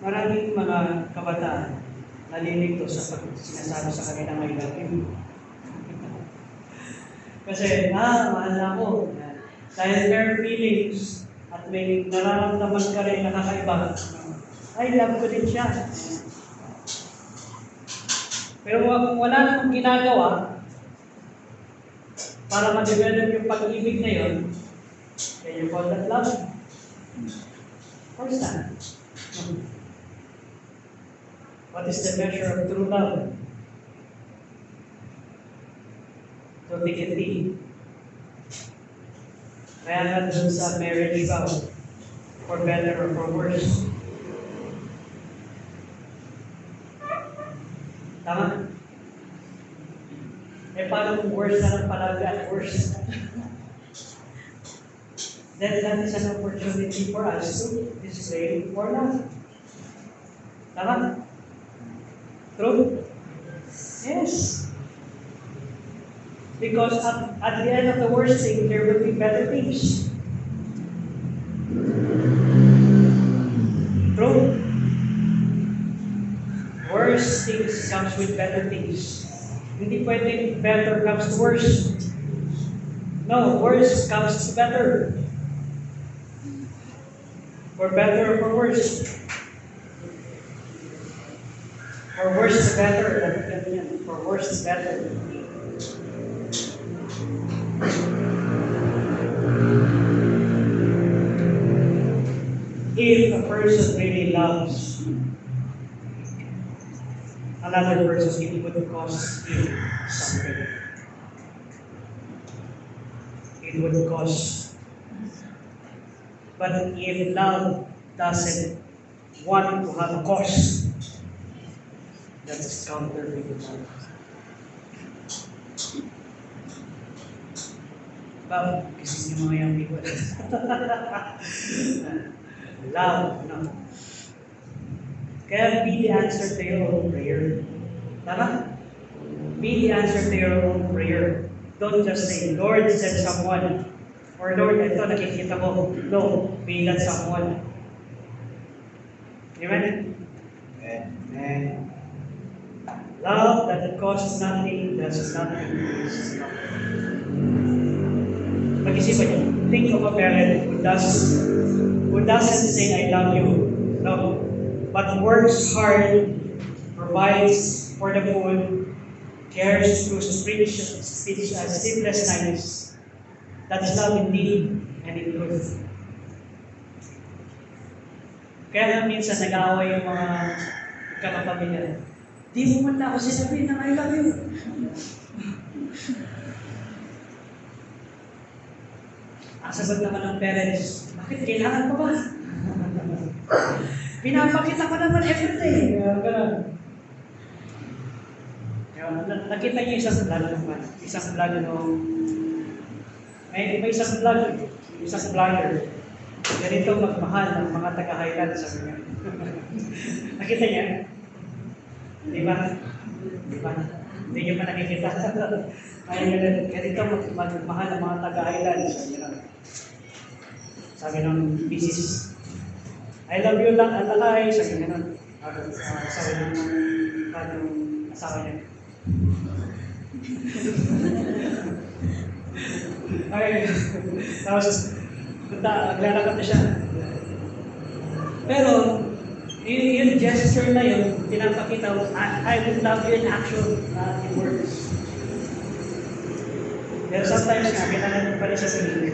Maraming mga kabataan nalilito sa sinasabi sa kanila I love you. Kasi, mahal ako. Dahil there are feelings at may nararamdaman ka rin nakakaiba. I love ko din siya. Pero wala namang ginagawa para ma-develop yung pag-ibig na yun, can you call that love? Of course not. What is the measure of true love? To take it deep. Kaya nga dun sa marriage vow, for better or for worse. Tama? Eh, paano kung worse na lang palagi at worse? Then that is an opportunity for us to display for love. Tama? True? Yes. Because at the end of the worst thing, there will be better things. True? Worse things comes with better things. Hindi pwedeng better comes to worse. No, worse comes to better. For better or for worse. For worse is better. For worse is better. If a person really loves another person, it would cost him something. It would cost. But if love doesn't want to have a cost, that's counterfeit love. Love, kasi yung mga young people. Love, no? Kaya be the answer to your own prayer. Tama? Be the answer to your own prayer. Don't just say, Lord, send someone. Or Lord, ito nakikita ko. No, be that someone. Amen? Amen. Love that costs nothing, does nothing, is nothing. Mag-isipan niyo. Think of a parent who doesn't say, I love you. No. But works hard, provides for the food, cares through sleepless nights. That is love indeed and in truth. Kaya minsan nag-aaway yung mga kakapamilya. Di mo man ako sinabi na I love you. Ang sagot naman ng parents, bakit kailangan pa ba? Pinapakita ko naman everyday. Nakita niyo isang vlog naman. Isang vlog nung... May isang vlog. Isang vlogger. Ganito magmahal ng mga taga-Highland sa kanya. Nakita niya? Di ba? Di ba? Hindi niyo pa nakikita. Ganito magmahal ng mga taga-Highland sa kanya. Sabi ng misis, I love you lang, alakay, sabi nga nun. Sabi ng asawa niya. Ay, tapos, naglalakad na siya. Pero, Yung gesture na yun, pinapakita mo, I would love you in action, not in words. Pero sometimes nga, kailangan pa rin sa sarili.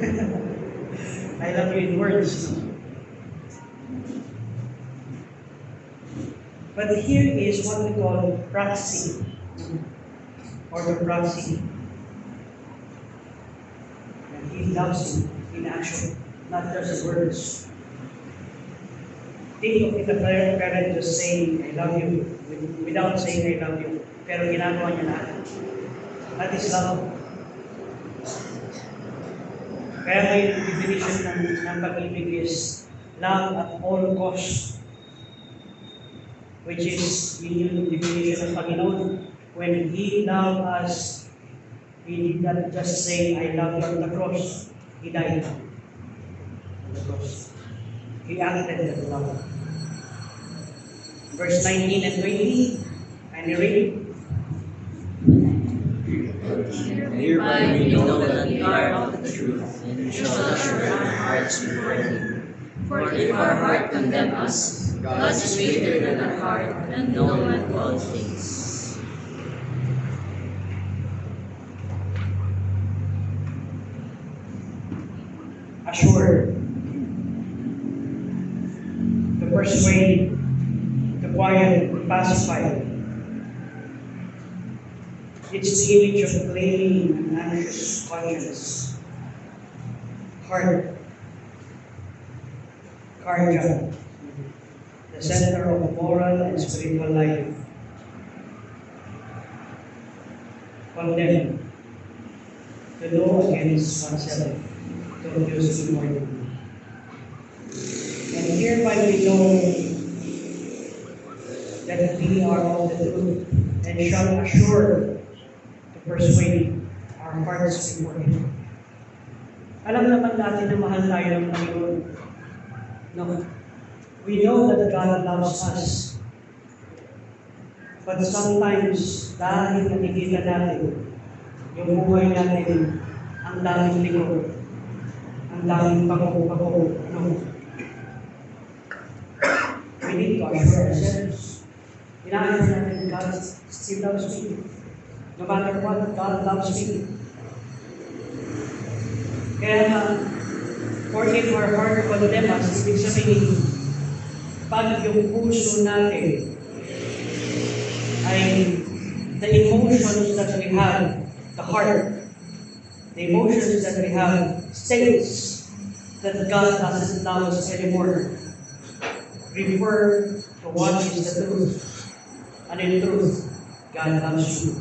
I love you in words. But here is what we call practicing, or the practicing. And He loves you in action, not just words. Think of it, a parent just saying, I love you, without saying I love you. Pero ginagawa niya lahat. That is love. Kaya may definition ng pag-ibig is love at all costs. Which is yung definition ng Panginoon. When He loved us, He did not just say, I love you on the cross. He died on the cross. He acted that love. Verse 19 and 20, and you read. Hereby we know that we are of the truth, and we shall assure our hearts before Him. For if our heart condemn us, God is greater than our heart, and knoweth all things. Assure, to persuade, to quiet, to pacify. It's the image of claiming an anxious conscience. Heart, cardia, the center of moral and spiritual life. Condemn, to know against oneself, to accuse inwardly. And hereby we know that we are of the truth, and shall assure to persuade our hearts before Him. Alam naman natin na mahal tayo ng Panginoon. No? We know that God loves us. But sometimes, dahil nakikita natin yung buhay natin, ang daming likod, ang daming pagkukupo, no? We need to assure ourselves. Inaayos natin, God still loves me. No matter what, God loves me. Kaya for if our heart condemn us, ibig sabihin, pag yung puso natin ay the emotions that we have, the heart, the emotions that we have states that God doesn't love us anymore. Refer to what is the truth. And in truth, God loves you.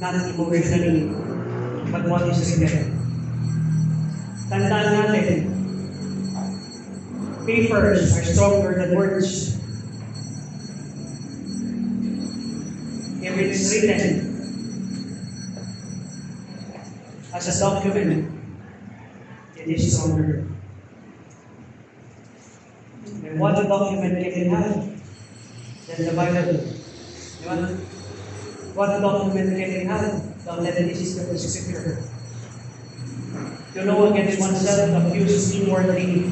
Not emotionally, but what is written. Tandaan natin, papers are stronger than words. If it's written as a document, it is stronger. And what document can we have? Than the Bible. What document can we have? That this is the Scripture. To know against oneself, accuse inwardly.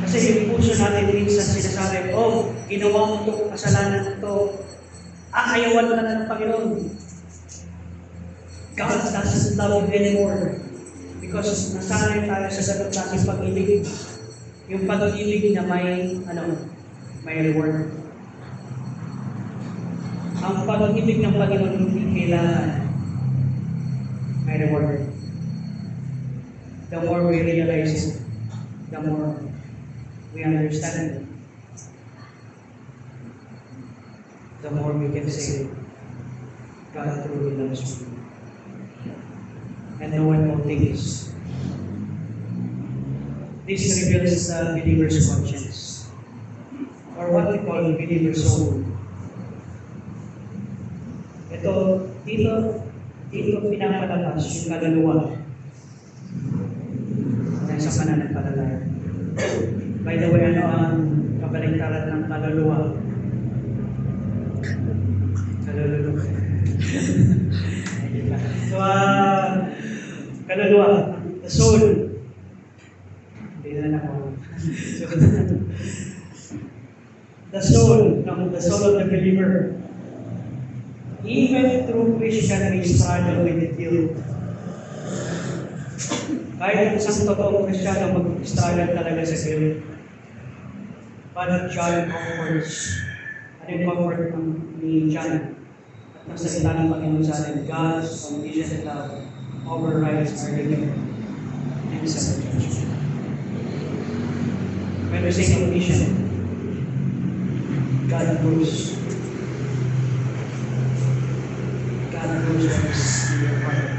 Kasi yung puso natin minsan sinasabi, oh, ginawa mo itong kasalanan na ito. Ayawan ka na ng Panginoon. God doesn't love you anymore. Because nasanay tayo sa ganun klaseng pag-ibig. Yung pag-ibig na may reward. Ang pag-ibig ng Panginoon hindi kailangan may reward. The more we realize it, the more we understand it, the more we can say, God truly loves me. And no one will think this. This reveals the believer's conscience, or what we call believer's soul. Ito, dito pinapalabas yung kaluluwa sa pananampalataya. By the way, ano ang kabaligtaran ng kaluluwa? Kaluluwa. So, kaluluwa, the soul. Hindi na ako. So, Even true Christian may struggle with guilt. Kahit isang totoong Kristiyano mag-struggle talaga sa guilt. But John comforts. Ano yung comfort ni John? At nagsalita ng Panginoon sa atin, God's unconditional love overrides our guilt and self-judgment. When we say condition, God knows. God knows what is in your heart.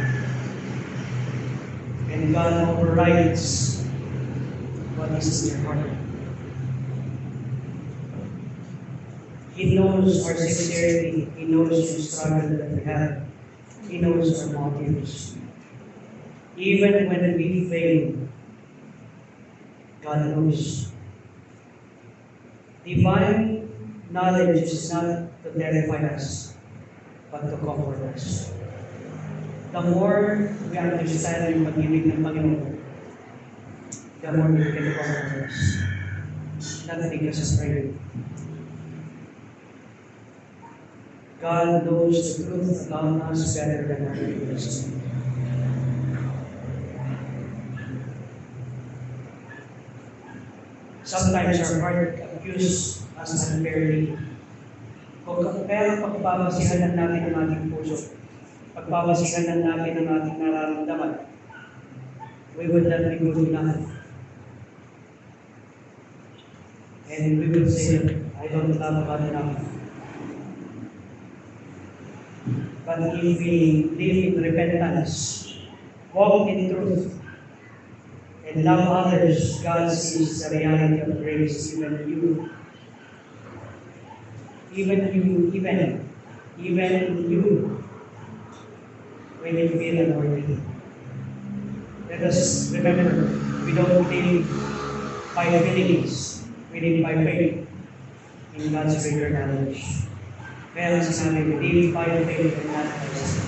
And God overrides what is in your heart. He knows our sincerity. He knows the struggle that we have. He knows our motives. Even when we fail, God knows. Divine knowledge is not to terrify us, but to comfort us. The more we understand yung pag-ibig ng Panginoon, the more we can comfort us. Not because of prayer. God knows the truth about us better than our enemies. Sometimes our heart accuses us unfairly. Pero pagbabasihan lang natin ang ating puso, pagbabasihan lang natin ang ating nararamdaman, we will not be good enough. And we will say, I don't love God enough. But if we live in repentance, walk in truth, and love others, God sees the reality of grace, even you, when you feel unworthy. Let us remember, we don't live by feelings, we live by faith in God's greater knowledge. Kaya sinabi, we live by faith and not by sight.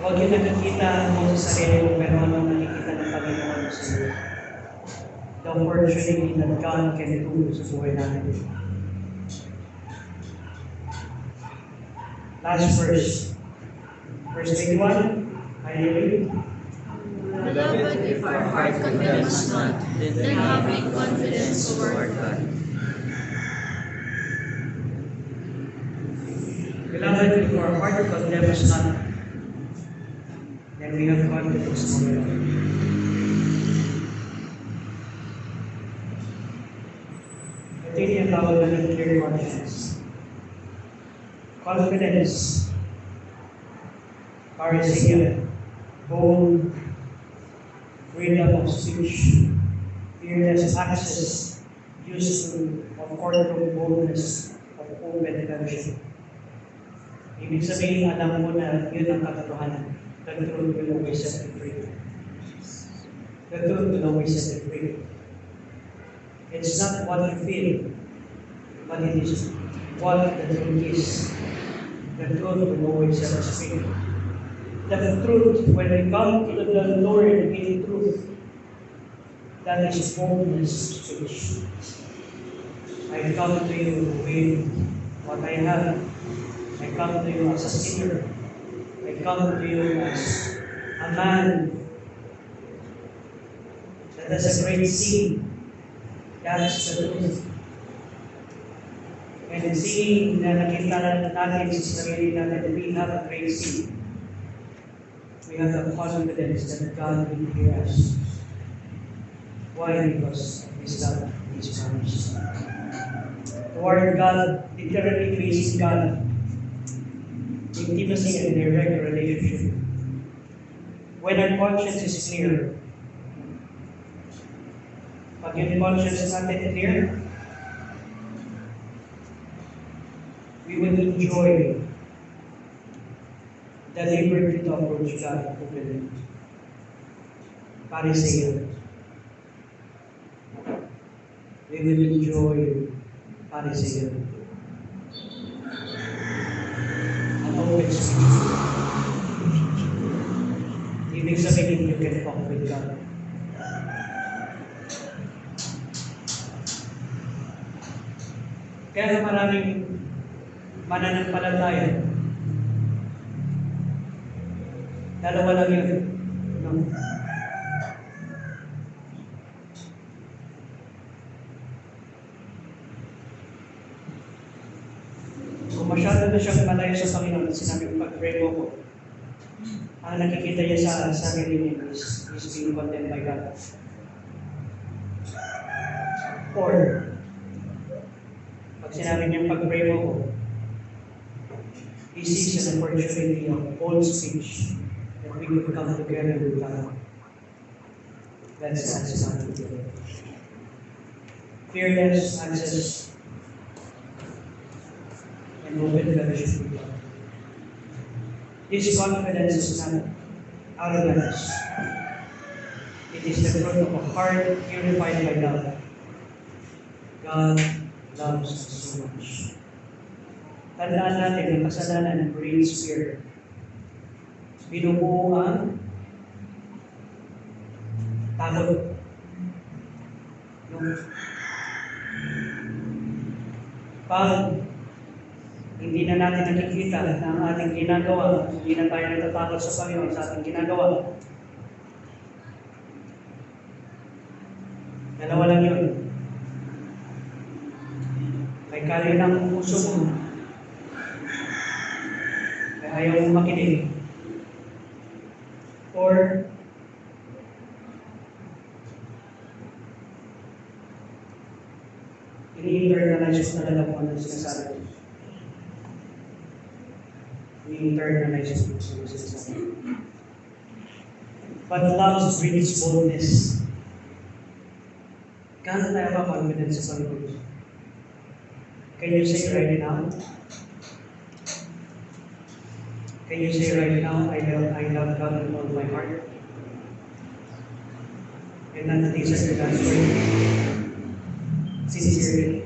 Huwag yung nakikita mo sa sarili mo, pero ano nakikita ng Panginoon sa iyo. The opportunity that God can do sa buhay natin. Last verse. Verse 21. I read. Beloved, if our heart condemns us not, then have we confidence toward God. Beloved, if our heart condemns us not, then we have confidence toward God. Ito yung tawag na clear conscience. Confidence, parousia, bold, freedom of speech, fearless access, use of courtroom boldness, of open fellowship. Ibig sabihin, alam mo na yun ang katotohanan. The truth will always set you free. The truth will always set you free. It's not what you feel, but it is what the truth is. The truth will always set us free. The truth, when we come to the Lord in truth, that is boldness speech. I come to you with what I have. I come to you as a sinner. I come to you as a man that has a great sin. That's the truth. And seeing na nakita natin sa sarili natin that we have a great sin, we have the confidence that God will hear us. Why? Because His love is promised. Toward God, literally facing God, intimacy and direct relationship. When our conscience is clear, pag yung conscience natin clear, we will enjoy the liberty to approach God openly. Pharisee. We will enjoy Pharisee. An open speech. Ibig sabihin, you can talk with God. Kaya maraming mananampalataya. Dalawa lang yun. No? Kung masyado na siyang malayo sa Panginoon, sinabi ko, pag-pray mo ko, ang nakikita niya sa sarili niya is being condemned by God. Or, pag sinabi niya pag-pray mo ko, he sees an opportunity of bold speech that we could come together with God. That's access unto together. Fearless access and open fellowship with God. This confidence is not arrogance. It is the fruit of a heart purified by God. God loves us so much. Tandaan natin ang kasalanan breeds fear. Binubuo ang takot. Pag hindi na natin nakikita na ang ating ginagawa, hindi na tayo natatakot sa Panginoon sa ating ginagawa. Dalawa lang yun. May kali ng puso mo. May ayaw mong makinig. Or ini-internalize mo na lang kung ano sinasabi. Ini-internalize mo na sinasabi. But love brings boldness. Kaya tayo ba confidence sa Panginoon? Can you say right now? Can you say right now, I love God with all my heart? And not things that God's word. Sincerely.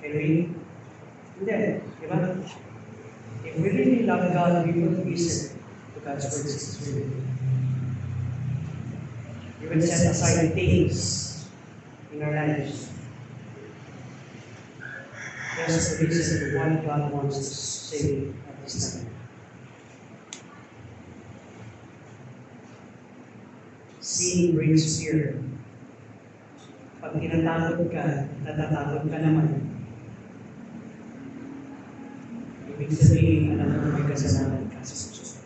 Can we? Hindi. Diba? If we really love God, we would listen to God's word sincerely. We would set aside things in our lives. Just to listen to what God wants to say at this time. Sin brings fear. Pag tinatakot ka, natatakot ka naman. Ibig sabihin, alam mo may kasalanan ka sa puso.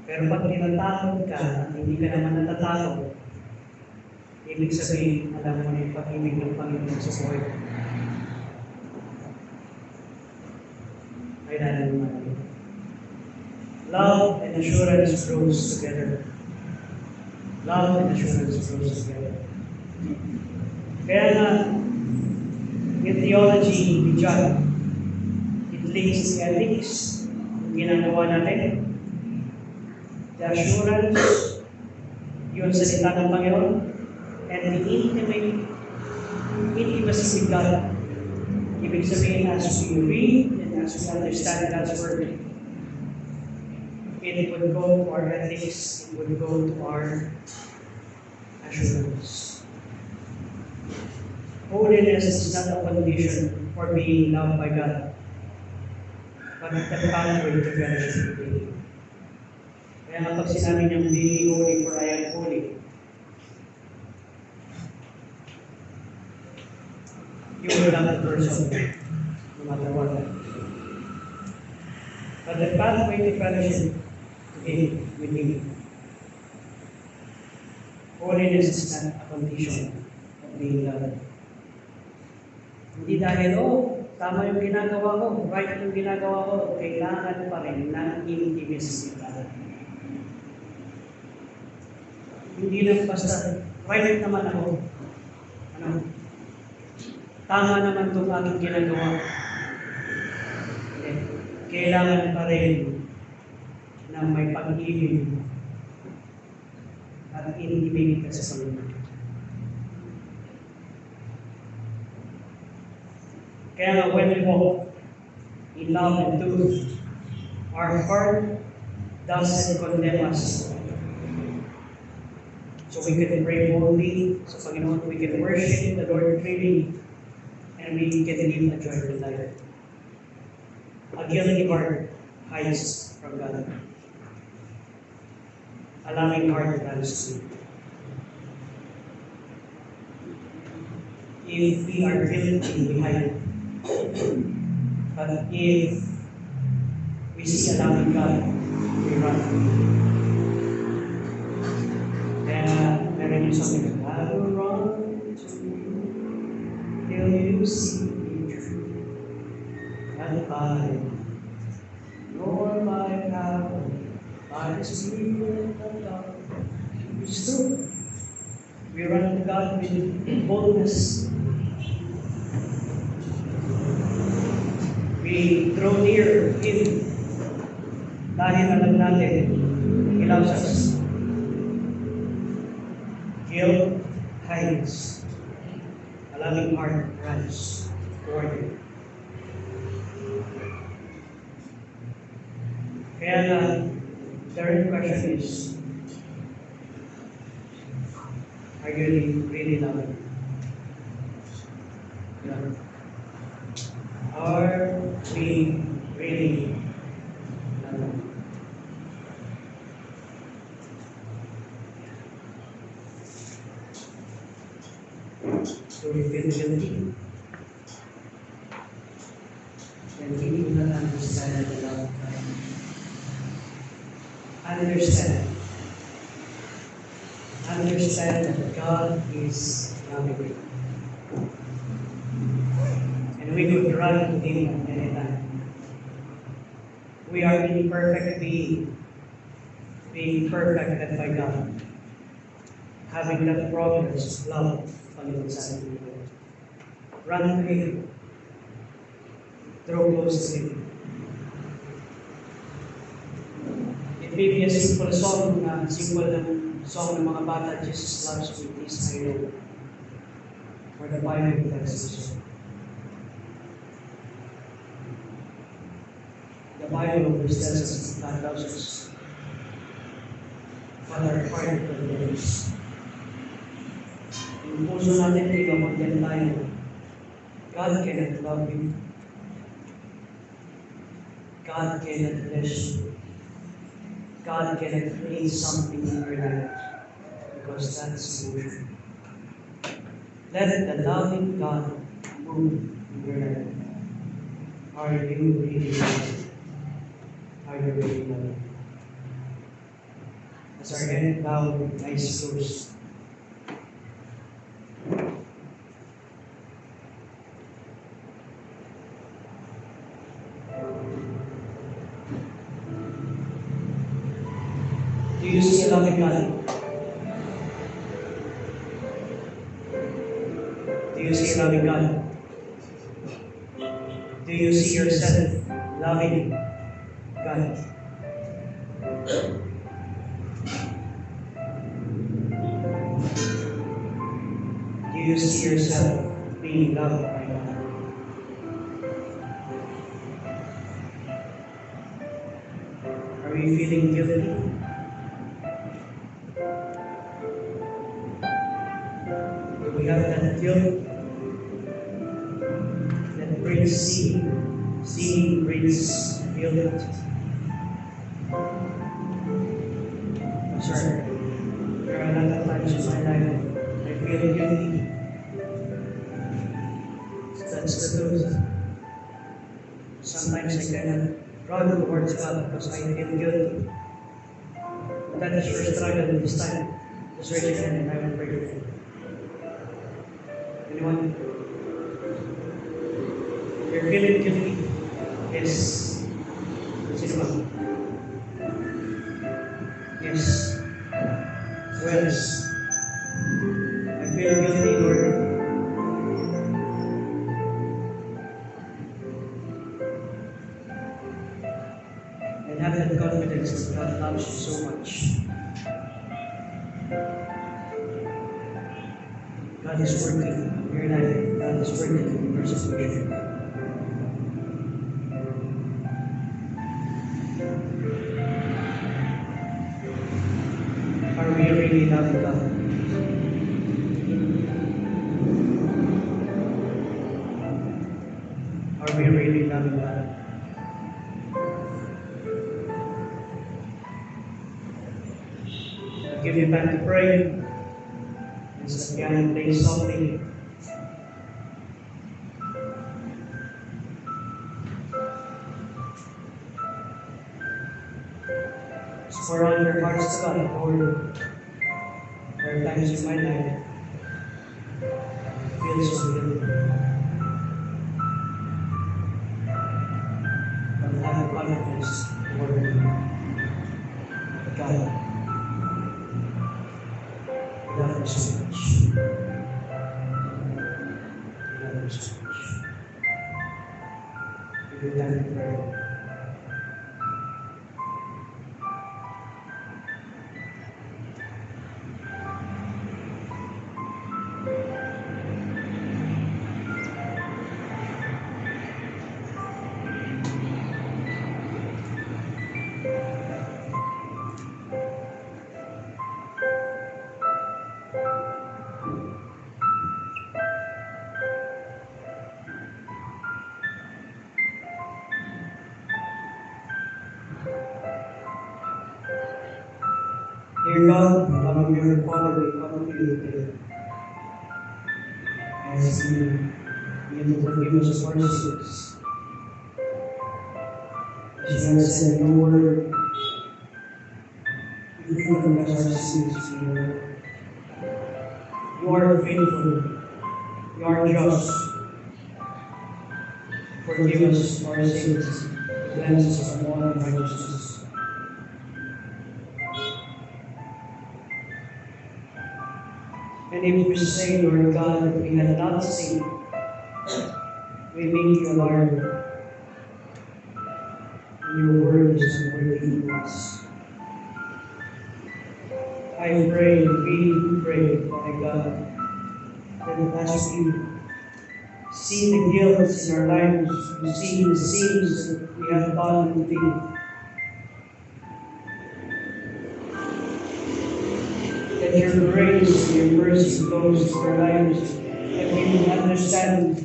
Pero pag tinatakot ka at hindi ka naman natatakot, ibig sabihin, alam mo na yung pag-ibig ng Panginoon sa buhay mo. Ay nalang naman. Love and assurance grows together. Love and assurance grows together. Kaya nga, in theology, we judge. It links ethics, ginagawa natin. The assurance, yun salita ng Panginoon, and the intimacy with God. Ibig sabihin, as we read and as we understand God's word, it would go to our ethics, it would go to our assurance. Holiness is not a condition for being loved by God, but the pathway to fellowship with Him. Kaya kapag sinabi niyang, be holy for I am holy, you will love the person, no matter what. But the pathway to fellowship with Him. Holiness is not a condition of being loved. Hindi dahil, tama yung ginagawa ko, right yung ginagawa ko, kailangan pa rin ng intimacy with God. Hindi lang basta, right naman ako. Tama naman itong aking ginagawa. Kailangan pa rin na may pag-ibig at inibig ka sa Panginoon. Kaya nga, when we walk in love and truth, our heart doesn't condemn us. So we can pray boldly sa Panginoon, we can worship the Lord freely, and we can live a joyful life. A guilty heart hides from God. A loving heart runs to Him. If we are guilty, we hide. But if we see a loving God, we run to Him. Kaya meron yung something, I will run to you till you see me true. And by nor by power, by the Spirit of God, it's true. We run to God with boldness. We draw near Him dahil alam natin He loves us. Guilt hides. A loving heart runs toward Him. Kaya the real question is, are you really loving? Yeah. Are we really loving? Do we feel guilty? Then we do not understand the love of God. Understand that God is loving. And we could run to Him anytime. We are imperfect being perfected by God. Having that progress, love, Panginoon sa ating buhay. Run to Him. Draw close to Him. It may be a simple song ng mga bata, Jesus loves me, this I know. For the Bible tells me so. The Bible tells us that God loves us. But our heart condemns. Yung puso natin, hindi ka condemn tayo. God cannot love you. God cannot bless you. God cannot create something in your life because that's emotion. Let the loving God move in your life. Are you really loving? Are you really loving? As our head bowed, eyes closed. Do you see a loving God? Do you see a loving God? Do you see yourself loving God? Do you see yourself being loved by God? Are you feeling guilty? We have that guilt that brings sin brings guilt. I'm sorry, there are a lot of times in my life I feel guilty. That's the truth. Sometimes I cannot run towards God because I feel guilty. That is your struggle this time. Just raise your hand and I will pray for you. Anyone? You're feeling guilty? Yes. Sino ba? Yes. Who else? I feel guilty, Lord. And have that confidence that God loves you so much. God is working in your life. God is working in your situation. Are we really loving God? give you time to pray. As the piano plays softly. Just pour out your hearts to God, Lord. There are times in my life feel so good. But I have confidence, Lord, God. We love you so much. We love you so much. Give you time to pray. Dear God, loving your Father, we come to you today. As you begin to forgive us of our sins. As you have said in your word, you forgive us our sins, Lord. You are faithful. You are just. Forgive us our sins. Cleanse us from all unrighteousness. And if we say, Lord God, that we have not sinned, we make you a liar. And your word is unworthy to us. I pray, we pray, my God, that as we see the guilt in our lives, we see the sins that we have done in faith, that your grace and your mercy flows to our lives, that we will understand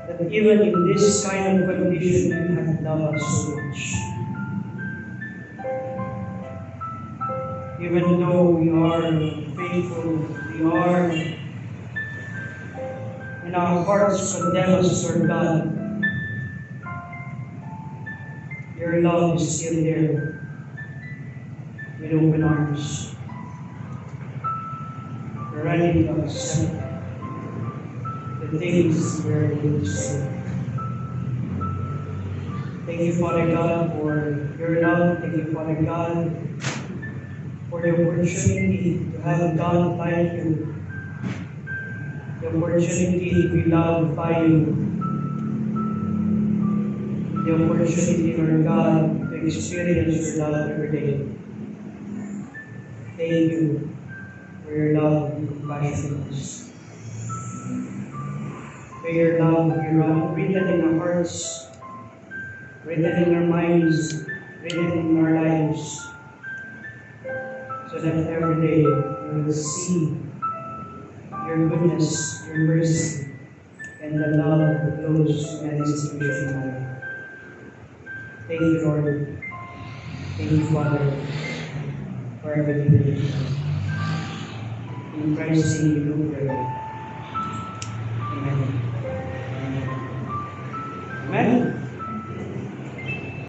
that even in this kind of condition, you have loved us so much. Even though we are faithful, we are, and our hearts condemn us, Lord God, your love is still there with open arms. Ready to accept the things we are able to say. Thank you, Father God, for your love. Thank you, Father God, for the opportunity to have a God like you. The opportunity to be loved by you. The opportunity, Lord God, to experience your love every day. Thank you for your love and compassion. May your love be written in our hearts, written in our minds, written in our lives, so that every day we will see your goodness, your mercy, and the love that flows from any situation in life. Thank you, Lord. Thank you, Father, for everything that you do. In Christ's name we do pray. Amen. Amen.